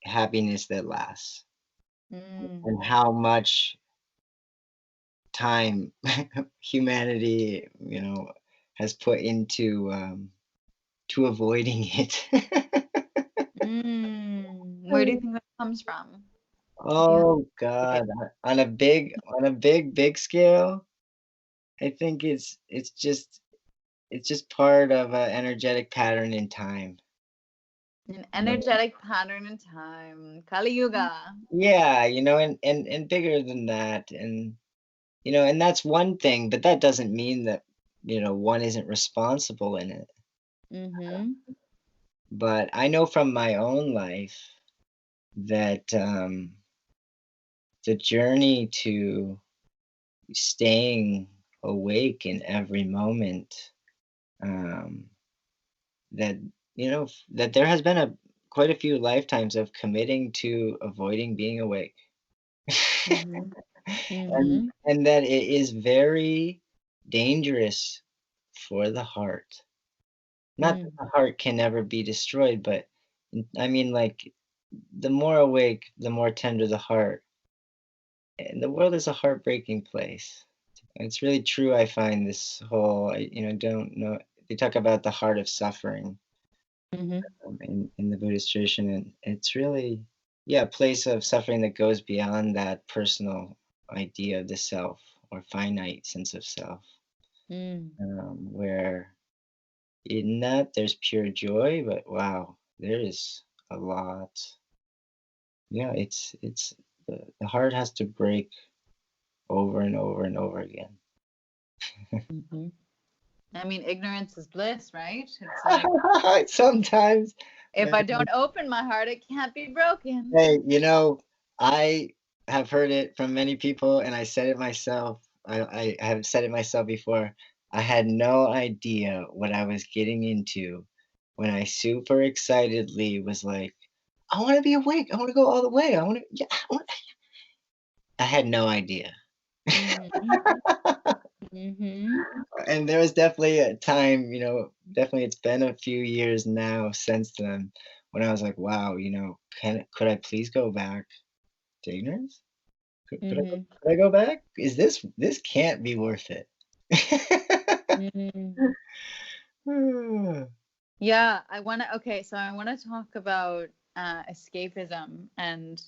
happiness that lasts, and how much time humanity, has put into to avoiding it. Where do you think that comes from? Yeah. Oh God, on a big scale, I think it's just part of an energetic pattern in time. An energetic pattern in time. Kali Yuga. Yeah, and bigger than that, and that's one thing, but that doesn't mean that, one isn't responsible in it. Mm-hmm. But I know from my own life that the journey to staying awake in every moment, um, that that there has been quite a few lifetimes of committing to avoiding being awake. Mm-hmm. and Mm-hmm. and that it is very dangerous for the heart. Not that Mm. the heart can never be destroyed, but I mean, like, the more awake, the more tender the heart. And the world is a heartbreaking place. And it's really true. I find this whole, don't know. They talk about the heart of suffering, Mm-hmm. in the Buddhist tradition, and it's really, yeah, a place of suffering that goes beyond that personal idea of the self or finite sense of self, Mm. where in that there's pure joy, but wow, there is a lot. Yeah, it's the heart has to break over and over and over again. Mm-hmm. I mean, ignorance is bliss, right? It's like Sometimes, if I don't open my heart, it can't be broken. hey, I have heard it from many people, and I said it myself. I have said it myself before. I had no idea what I was getting into when I super excitedly was like, I want to be awake. I want to go all the way. Yeah, I had no idea. Mm-hmm. Mm-hmm. And there was definitely a time, definitely it's been a few years now since then when I was like, wow, could I please go back to ignorance? Mm-hmm. Could I go back? This can't be worth it. Mm-hmm. Yeah, okay, so I want to talk about escapism and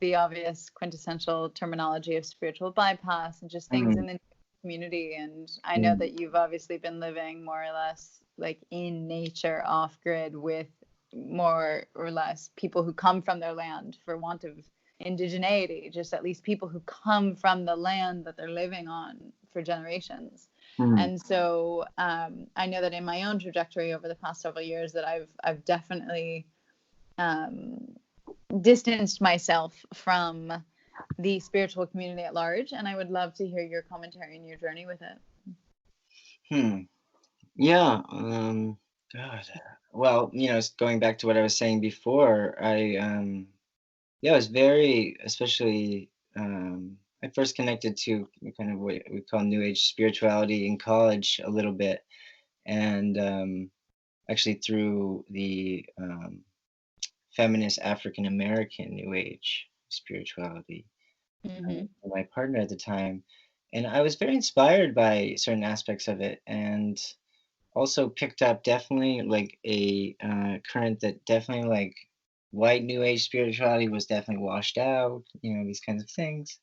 the obvious quintessential terminology of spiritual bypass and just things in Mm, the community. And I know mm, that you've obviously been living more or less like in nature, off grid, with more or less people who come from their land, for want of indigeneity, just at least people who come from the land that they're living on for generations. mm, And so I know that in my own trajectory over the past several years that I've definitely um, distanced myself from the spiritual community at large, and I would love to hear your commentary and your journey with it. hmm. Yeah, God. Well, going back to what I was saying before, yeah, I was very, especially, I first connected to kind of what we call New Age spirituality in college a little bit, and actually through the feminist African American New Age spirituality, Mm-hmm. my partner at the time, and I was very inspired by certain aspects of it, and also picked up definitely like a current that definitely like white New Age spirituality was definitely washed out, these kinds of things,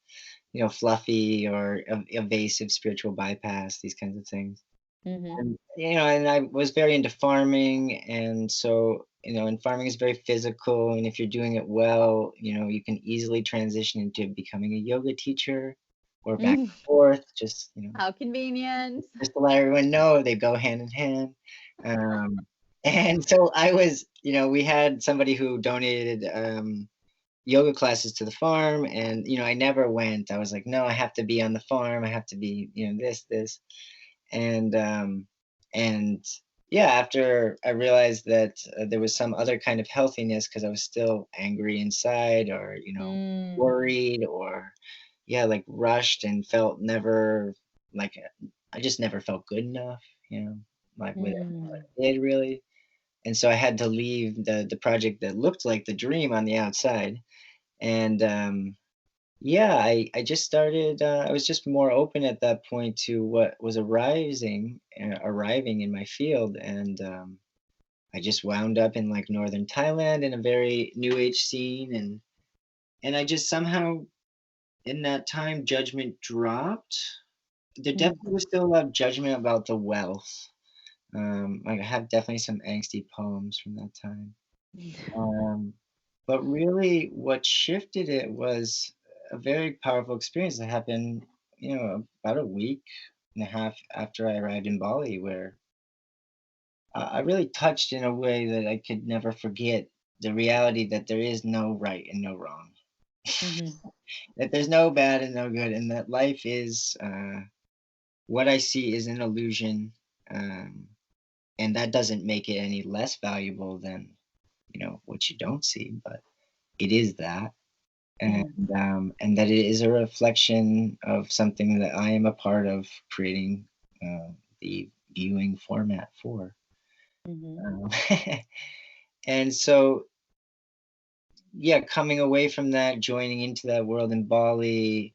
fluffy or evasive spiritual bypass, these kinds of things. Mm-hmm. And I was very into farming, and so, and farming is very physical, and if you're doing it well, you can easily transition into becoming a yoga teacher or back and forth, just, How convenient. just to let everyone know they go hand in hand. Um, and so I was, we had somebody who donated yoga classes to the farm, and I never went. I was like, no, I have to be on the farm. I have to be, this, and and yeah. After I realized that there was some other kind of healthiness because I was still angry inside, or Mm. worried, or yeah, like rushed and felt never like I just never felt good enough, like with what Mm. I did really. so I had to leave the project that looked like the dream on the outside. And yeah, I just started. I was just more open at that point to what was arriving in my field, and I just wound up in like northern Thailand in a very new age scene, and I just somehow in that time judgment dropped. There definitely was still a lot of judgment about the wealth. Like I have definitely some angsty poems from that time. Um, but really, what shifted it was a very powerful experience that happened, about a week and a half after I arrived in Bali, where I really touched in a way that I could never forget the reality that there is no right and no wrong, that there's no bad and no good, and that life is what I see is an illusion, um, and that doesn't make it any less valuable than what you don't see, but it is that. And that it is a reflection of something that I am a part of creating the viewing format for. Um, and so, yeah, coming away from that, joining into that world in Bali,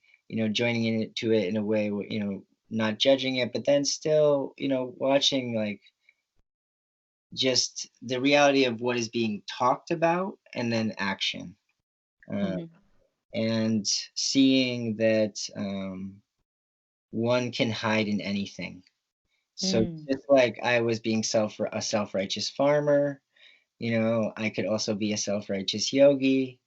joining into it in a way where, not judging it, but then still, watching like just the reality of what is being talked about and then action. Uh, and seeing that one can hide in anything. So just like I was being a self-righteous farmer, I could also be a self-righteous yogi.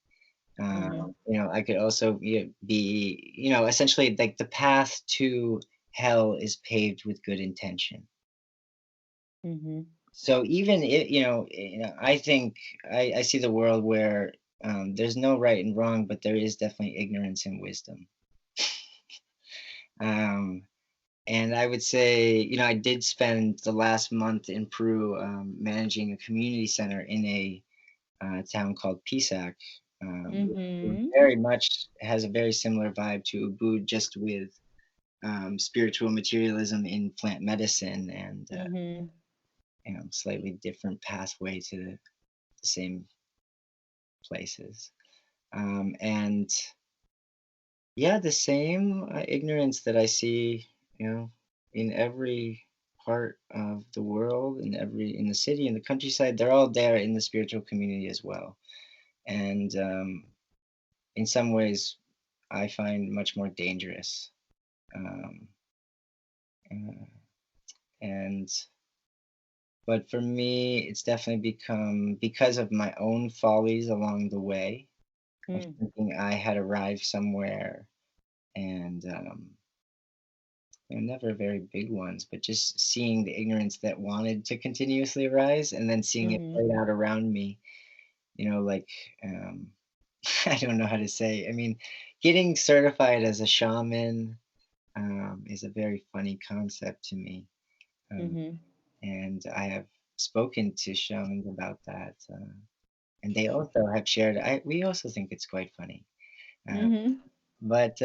I could also be, essentially like the path to hell is paved with good intention. So even it, I think I see the world where there's no right and wrong, but there is definitely ignorance and wisdom. Um, And I would say, I did spend the last month in Peru managing a community center in a town called Pisac. It very much has a very similar vibe to Ubud, just with spiritual materialism in plant medicine and slightly different pathway to the same places. And yeah, the same ignorance that I see, in every part of the world, in the city, in the countryside, they're all there in the spiritual community as well. And in some ways, I find much more dangerous. Um, uh, and but for me, it's definitely become because of my own follies along the way of thinking I had arrived somewhere and never very big ones, but just seeing the ignorance that wanted to continuously arise and then seeing it play out around me, like, um, I don't know how to say. I mean, getting certified as a shaman is a very funny concept to me. And I have spoken to shamans about that. And they also have shared, we also think it's quite funny. Uh, but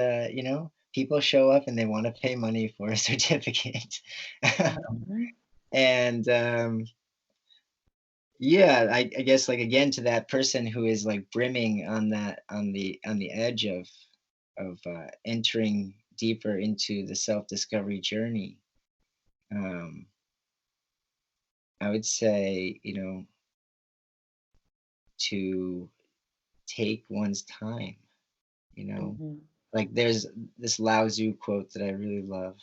people show up and they want to pay money for a certificate. And yeah, I guess like again to that person who is like brimming on the edge of entering deeper into the self-discovery journey. I would say, to take one's time, like there's this Lao Tzu quote that I really love.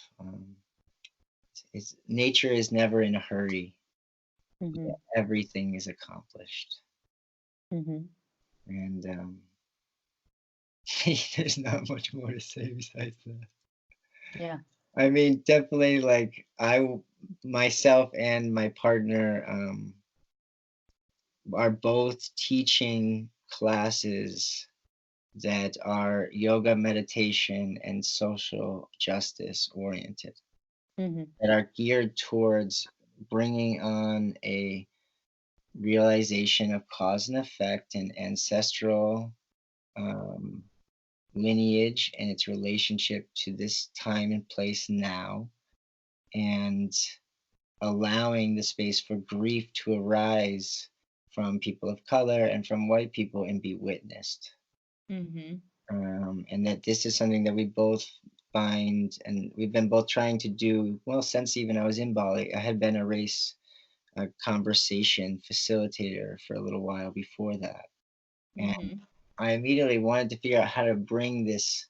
It's nature is never in a hurry. Everything is accomplished. And there's not much more to say besides that. Yeah. I mean, definitely like myself and my partner are both teaching classes that are yoga, meditation, and social justice oriented, that are geared towards bringing on a realization of cause and effect and ancestral lineage and its relationship to this time and place now, and allowing the space for grief to arise from people of color and from white people and be witnessed. And that this is something that we both find, and we've been both trying to do, well, since even I was in Bali. I had been a race conversation facilitator for a little while before that. And I immediately wanted to figure out how to bring this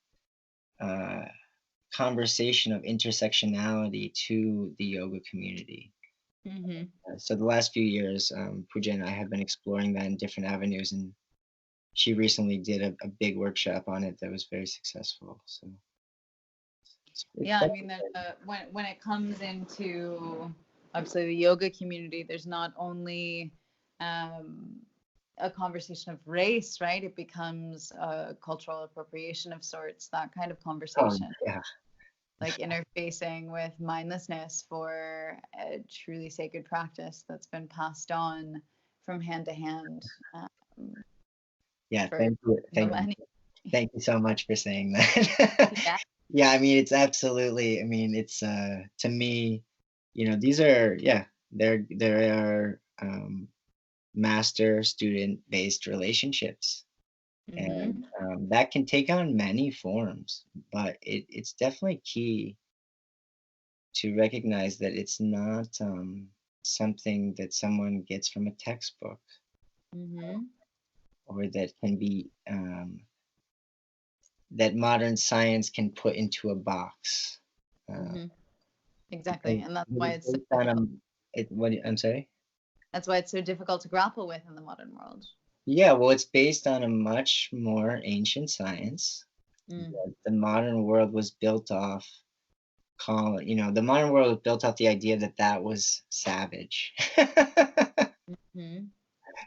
conversation of intersectionality to the yoga community. So the last few years, Pooja and I have been exploring that in different avenues, and she recently did a big workshop on it that was very successful. So yeah, I mean, there's when it comes into obviously the yoga community, there's not only a conversation of race, right? It becomes a cultural appropriation of sorts, that kind of conversation. Yeah. Like interfacing with mindlessness for a truly sacred practice that's been passed on from hand to hand. Yeah, thank you. Thank you so much for saying that. Yeah. Yeah, I mean, it's absolutely, I mean, it's to me, these are, there are master student based relationships. And that can take on many forms, but it's definitely key to recognize that it's not something that someone gets from a textbook, or that can be that modern science can put into a box. Exactly, and that's why it's so I'm sorry? That's why it's so difficult to grapple with in the modern world. Yeah, well, it's based on a much more ancient science. The modern world was built off the modern world was built off the idea that was savage.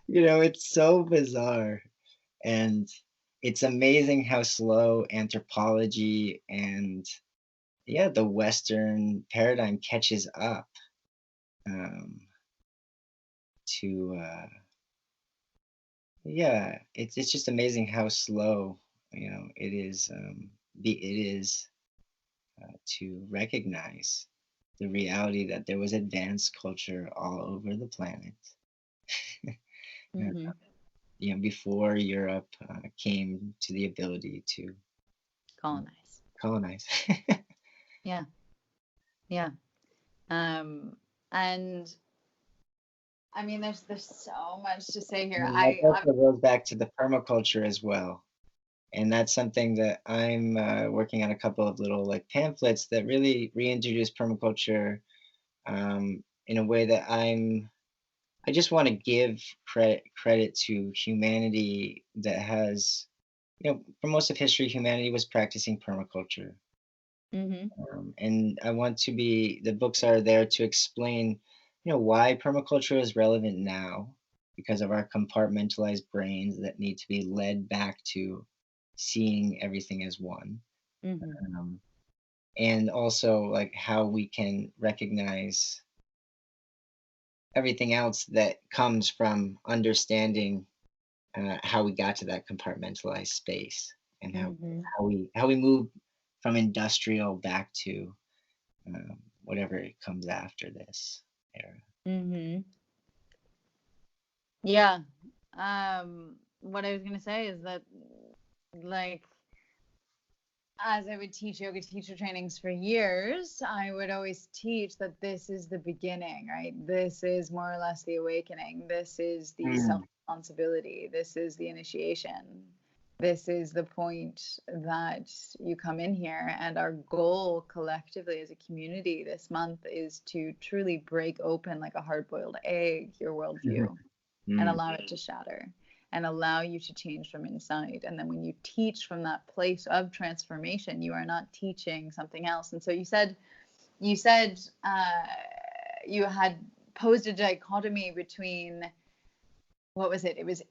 It's so bizarre. And it's amazing how slow anthropology and the Western paradigm catches up to it's just amazing how slow it is to recognize the reality that there was advanced culture all over the planet. Before Europe came to the ability to colonize. Yeah. And I mean, there's so much to say here. That also goes back to the permaculture as well. And that's something that I'm working on, a couple of little pamphlets that really reintroduce permaculture in a way that I just want to give credit to humanity that has, for most of history, humanity was practicing permaculture. And I want the books are there to explain, why permaculture is relevant now, because of our compartmentalized brains that need to be led back to seeing everything as one. And also how we can recognize everything else that comes from understanding how we got to that compartmentalized space, and how we move from industrial back to whatever comes after this era. Yeah. What I was gonna say is that, as I would teach yoga teacher trainings for years, I would always teach that this is the beginning, right? This is more or less the awakening. This is the self-responsibility. This is the initiation. This is the point that you come in here. And our goal collectively as a community this month is to truly break open, like a hard-boiled egg, your worldview and allow it to shatter, and allow you to change from inside. And then when you teach from that place of transformation, you are not teaching something else. And so you said you had posed a dichotomy between, what was it? It was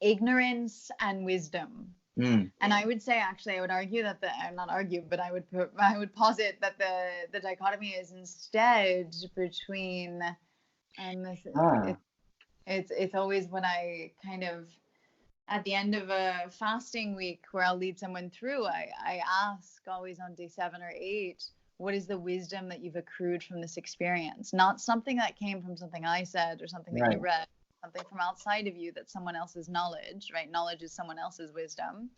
ignorance and wisdom. And I would say, actually, I would argue that not argue, but I would posit that the dichotomy is instead between, it's always when I kind of, at the end of a fasting week where I'll lead someone through, I ask always on day 7 or 8, what is the wisdom that you've accrued from this experience? Not something that came from something I said or something that you read, something from outside of you that's someone else's knowledge, right? Knowledge is someone else's wisdom,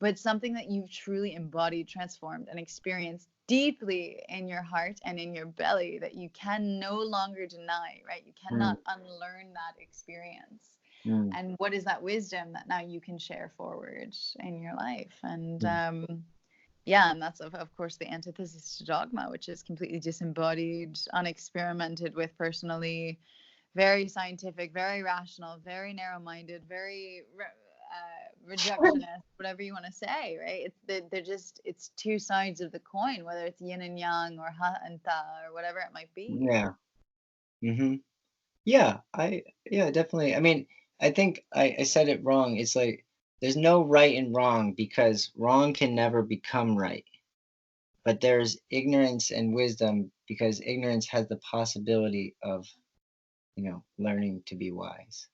but something that you've truly embodied, transformed, and experienced deeply in your heart and in your belly that you can no longer deny, right? You cannot unlearn that experience. And what is that wisdom that now you can share forward in your life? And yeah, and that's of course the antithesis to dogma, which is completely disembodied, unexperimented with personally, very scientific, very rational, very narrow-minded, very rejectionist, whatever you want to say, right? They're just, it's two sides of the coin, whether it's yin and yang or ha and ta or whatever it might be. Yeah. Yeah, definitely. I mean, I think I said it wrong. It's like there's no right and wrong because wrong can never become right. But there's ignorance and wisdom because ignorance has the possibility of, learning to be wise.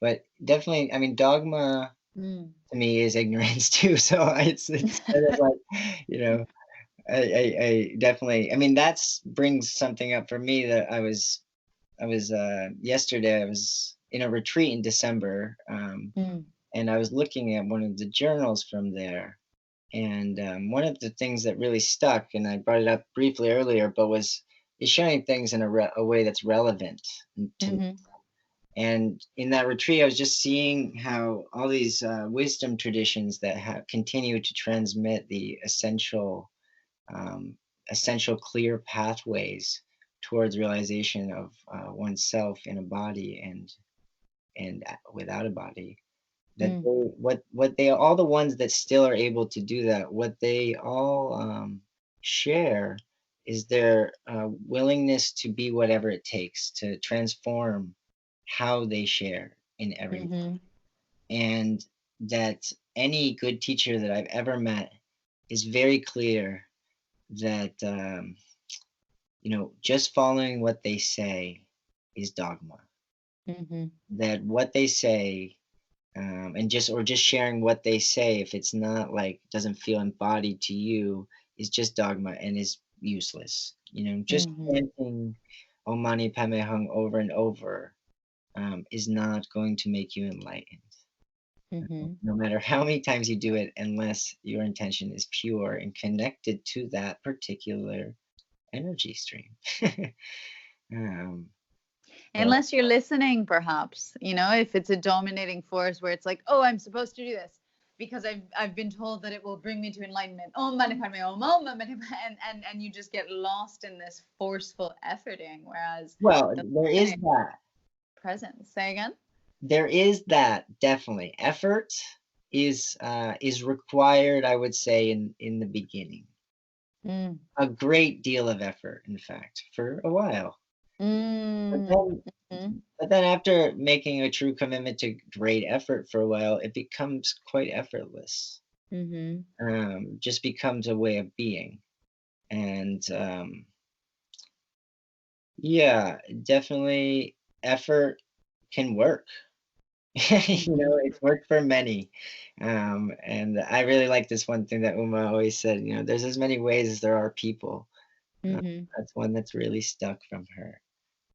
But definitely, I mean, dogma to me is ignorance too. So it's kind of like, I definitely, I mean, that's brings something up for me that I was yesterday, I was in a retreat in December, and I was looking at one of the journals from there. And one of the things that really stuck, and I brought it up briefly earlier, but is showing things in a way that's relevant to me. And in that retreat, I was just seeing how all these wisdom traditions that continue to transmit the essential clear pathways towards realization of oneself in a body and without a body. That all the ones that still are able to do that, what they all share is their willingness to be whatever it takes to transform how they share in everything. And that any good teacher that I've ever met is very clear that just following what they say is dogma. That what they say and just sharing what they say, if it's not doesn't feel embodied to you, is just dogma and is useless. Just chanting Om Mani Padme Hum over and over is not going to make you enlightened. No matter how many times you do it, unless your intention is pure and connected to that particular energy stream. Unless you're listening, perhaps, if it's a dominating force where it's like, oh, I'm supposed to do this because I've been told that it will bring me to enlightenment. Om Mani Padme Hum, Om Mani Padme, and you just get lost in this forceful efforting. Whereas, there is that presence. Say again. There is that, definitely. Effort is required, I would say, in the beginning. A great deal of effort, in fact, for a while. But then after making a true commitment to great effort for a while, it becomes quite effortless. Just becomes a way of being. And yeah, definitely effort can work. It's worked for many. And I really like this one thing that Uma always said, there's as many ways as there are people. That's one that's really stuck from her.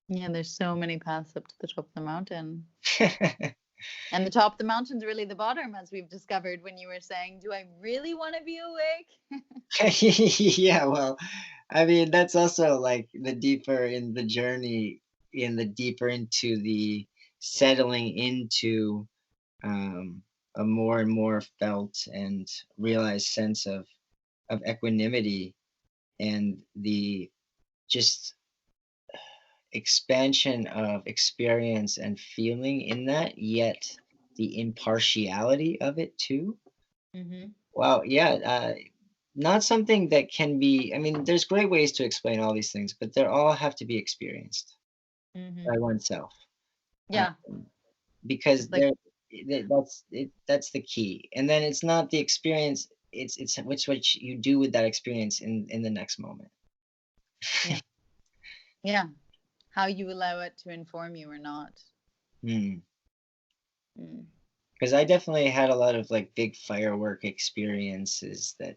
Yeah, there's so many paths up to the top of the mountain. And the top of the mountain's really the bottom, as we've discovered when you were saying, do I really want to be awake? Yeah, well, I mean, that's also the deeper in the journey, the deeper into the settling into a more and more felt and realized sense of equanimity and the just expansion of experience and feeling in that, yet the impartiality of it too. Wow, yeah, not something that can be, I mean, there's great ways to explain all these things, but they all have to be experienced by oneself. Yeah. Because that's the key. And then it's not the experience, it's what you do with that experience in the next moment. Yeah. How you allow it to inform you or not. Because I definitely had a lot of big firework experiences that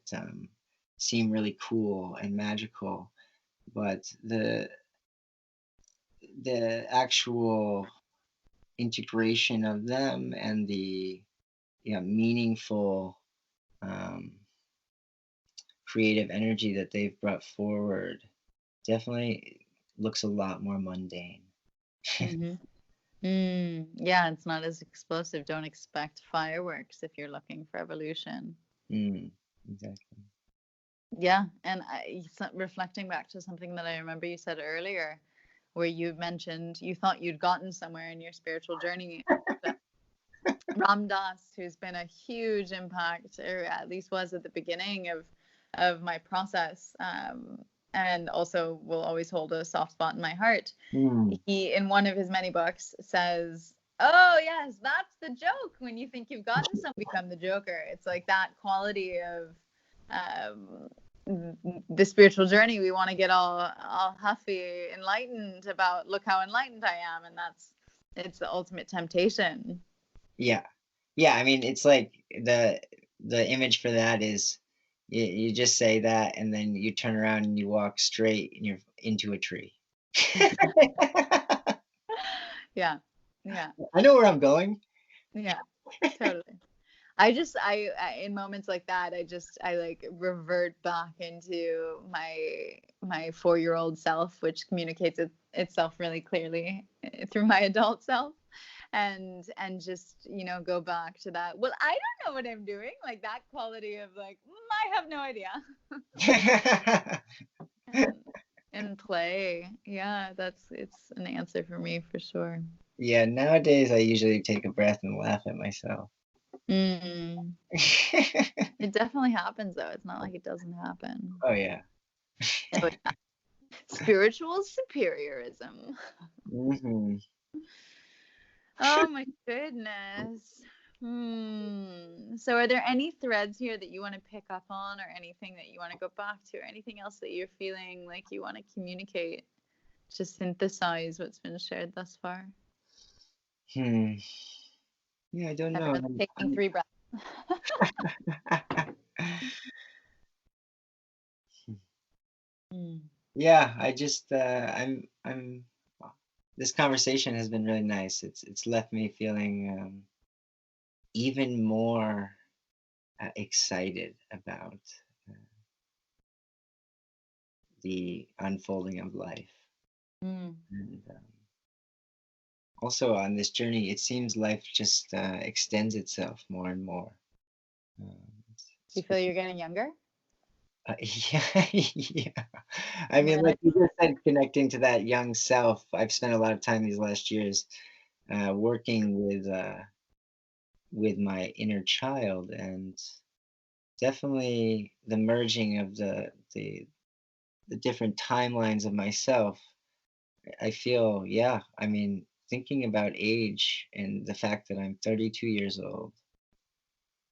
seem really cool and magical. but the actual integration of them and the meaningful creative energy that they've brought forward definitely looks a lot more mundane. Yeah, it's not as explosive. Don't expect fireworks if you're looking for evolution. Exactly. Yeah, and reflecting back to something that I remember you said earlier, where you mentioned you thought you'd gotten somewhere in your spiritual journey. Ram Dass, who's been a huge impact, or at least was at the beginning of my process, and also will always hold a soft spot in my heart. He, in one of his many books, says, "Oh yes, that's the joke. When you think you've gotten some, become the joker." It's like that quality of the spiritual journey. We want to get all huffy, enlightened about, look how enlightened I am, and it's the ultimate temptation. Yeah. I mean, it's like the image for that is you just say that, and then you turn around and you walk straight, and you're into a tree. Yeah. I know where I'm going. Yeah, totally. I in moments like that, I like revert back into my 4-year-old self, which communicates itself really clearly through my adult self, and just go back to that. Well, I don't know what I'm doing, like that quality of like, I have no idea. and play, yeah, it's an answer for me for sure. Yeah, nowadays I usually take a breath and laugh at myself. It definitely happens though. It's not like it doesn't happen. Oh yeah. Spiritual superiorism. Oh my goodness. So are there any threads here that you want to pick up on, or anything that you want to go back to, or anything else that you're feeling like you want to communicate to synthesize what's been shared thus far? Yeah, I don't know. Taking 3 breaths. Yeah, I just this conversation has been really nice. It's left me feeling even more excited about the unfolding of life. And also on this journey, it seems life just extends itself more and more. Do you feel you're getting younger? Yeah. I mean, like you just said, connecting to that young self. I've spent a lot of time these last years working with my inner child, and definitely the merging of the different timelines of myself. I feel, yeah, I mean, thinking about age and the fact that I'm 32 years old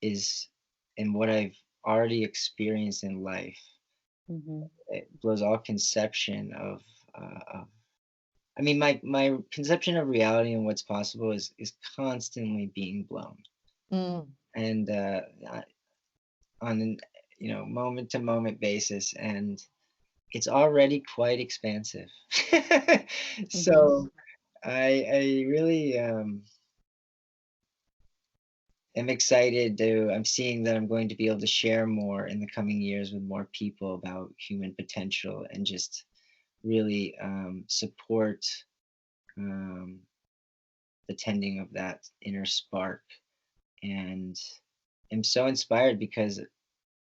is, and what I've already experienced in life, it blows all conception of I mean, my conception of reality and what's possible is constantly being blown. And on an moment to moment basis, and it's already quite expansive. So I really am excited I'm seeing that I'm going to be able to share more in the coming years with more people about human potential, and just really support the tending of that inner spark. And I'm so inspired because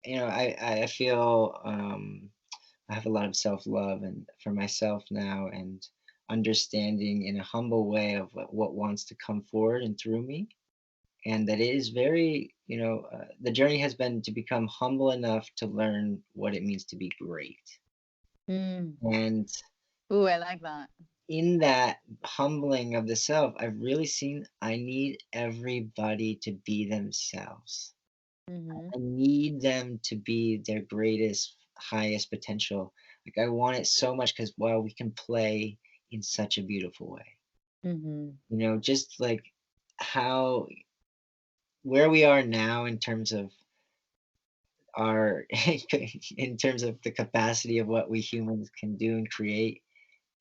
I feel I have a lot of self-love and for myself now, and understanding in a humble way of what wants to come forward and through me. And that it is very, the journey has been to become humble enough to learn what it means to be great. And ooh, I like that. In that humbling of the self, I've really seen I need everybody to be themselves. I need them to be their greatest, highest potential. Like I want it so much because, well, we can play in such a beautiful way. Just like where we are now in terms of our in terms of the capacity of what we humans can do and create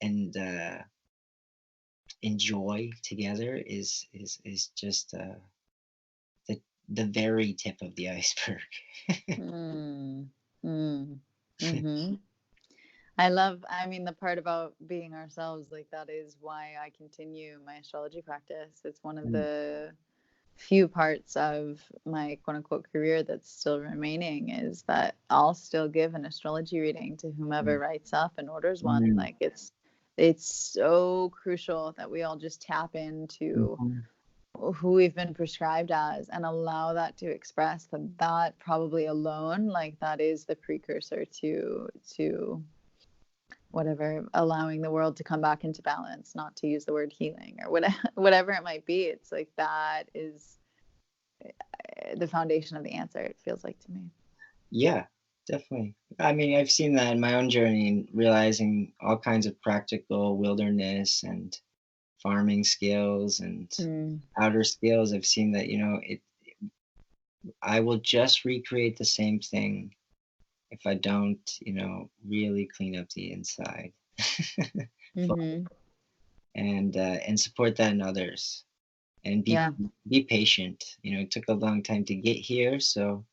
and enjoy together is just the the very tip of the iceberg. Mm. Mm. Mm-hmm. I mean, the part about being ourselves, like that is why I continue my astrology practice. It's one of the few parts of my quote unquote career that's still remaining, is that I'll still give an astrology reading to whomever writes up and orders one. Like it's so crucial that we all just tap into who we've been prescribed as and allow that to express that probably alone, like that is the precursor to whatever, allowing the world to come back into balance, not to use the word healing or whatever it might be. It's like that is the foundation of the answer, it feels like to me. Yeah, definitely. I mean, I've seen that in my own journey and realizing all kinds of practical wilderness and farming skills and outer skills. I've seen that, I will just recreate the same thing if I don't, really clean up the inside. And support that in others and be patient. It took a long time to get here, so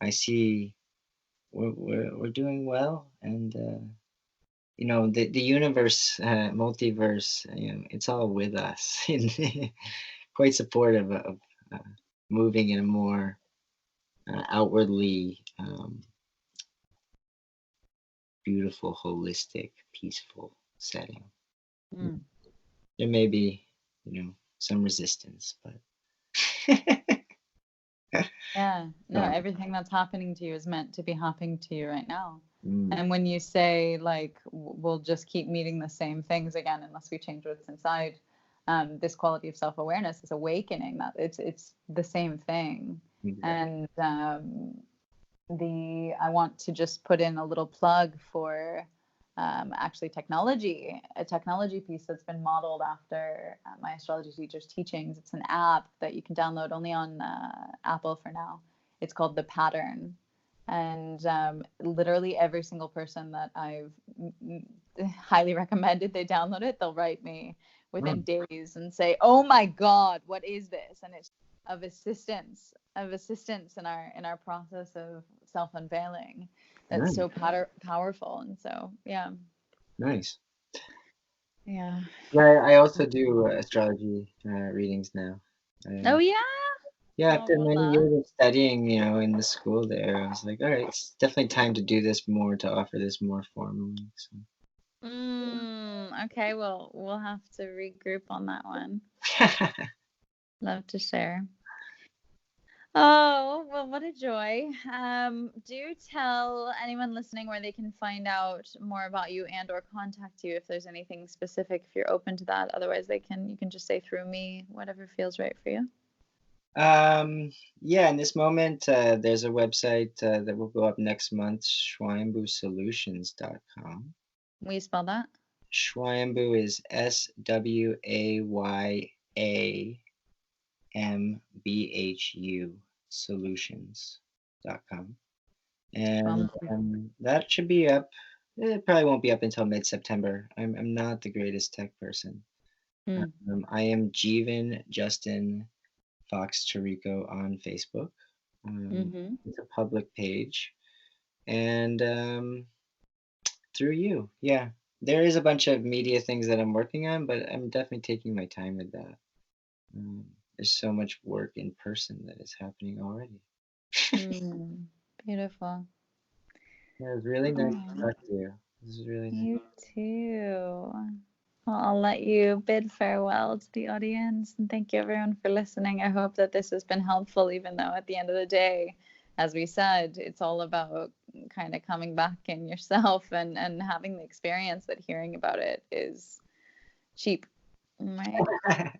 I see we're doing well, and the universe, multiverse, it's all with us and quite supportive of moving in a more outwardly beautiful, holistic, peaceful setting. There may be, some resistance, but everything that's happening to you is meant to be happening to you right now. And when you say like we'll just keep meeting the same things again unless we change what's inside, this quality of self-awareness, is awakening, that it's the same thing. And I want to just put in a little plug for actually a technology piece that's been modeled after my astrology teacher's teachings. It's an app that you can download only on Apple for now. It's called The Pattern. And literally every single person that I've highly recommended they download it, they'll write me within days and say, oh my God, what is this? And it's of assistance in our process of self-unveiling. That's so powerful. And so, yeah. Nice. Yeah. I also do astrology readings now. Oh, yeah? Yeah, after many years of studying, in the school there, I was like, all right, it's definitely time to do this more, to offer this more formally. So. Okay, well, we'll have to regroup on that one. Love to share. Oh, well, what a joy. Do tell anyone listening where they can find out more about you and or contact you if there's anything specific, if you're open to that. Otherwise, you can just say through me, whatever feels right for you. In this moment, there's a website that will go up next month, swayambusolutions.com. Will you spell that? Swayambu is SWAYAMBHU solutions.com. And that should be up. It probably won't be up until mid-September. I'm not the greatest tech person. I am Justine Fox Chirico on Facebook. It's a public page. And through you, there is a bunch of media things that I'm working on, but I'm definitely taking my time with that. There's so much work in person that is happening already. Beautiful. Yeah, it was really nice to talk to you. This is really nice. You too. Well, I'll let you bid farewell to the audience, and thank you everyone for listening. I hope that this has been helpful, even though at the end of the day, as we said, it's all about kind of coming back in yourself and having the experience that hearing about it is cheap. Right.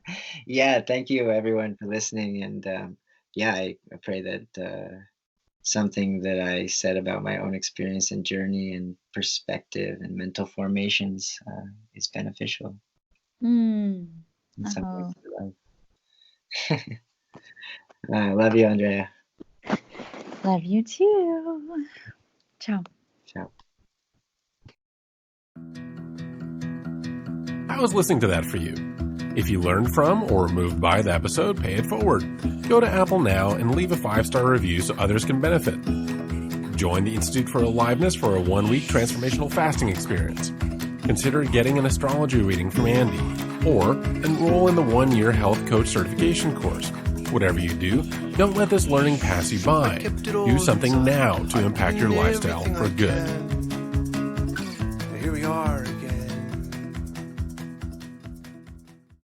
Yeah, thank you everyone for listening. And I pray that something that I said about my own experience and journey and perspective and mental formations is beneficial. I love you, Andrea. Love you too. Ciao. Ciao. How was listening to that for you? If you learned from or were moved by the episode, pay it forward. Go to Apple now and leave a 5-star review so others can benefit. Join the Institute for Aliveness for a 1-week transformational fasting experience. Consider getting an astrology reading from Andi, or enroll in the 1-year health coach certification course. Whatever you do, don't let this learning pass you by. Do something now to impact your lifestyle for good.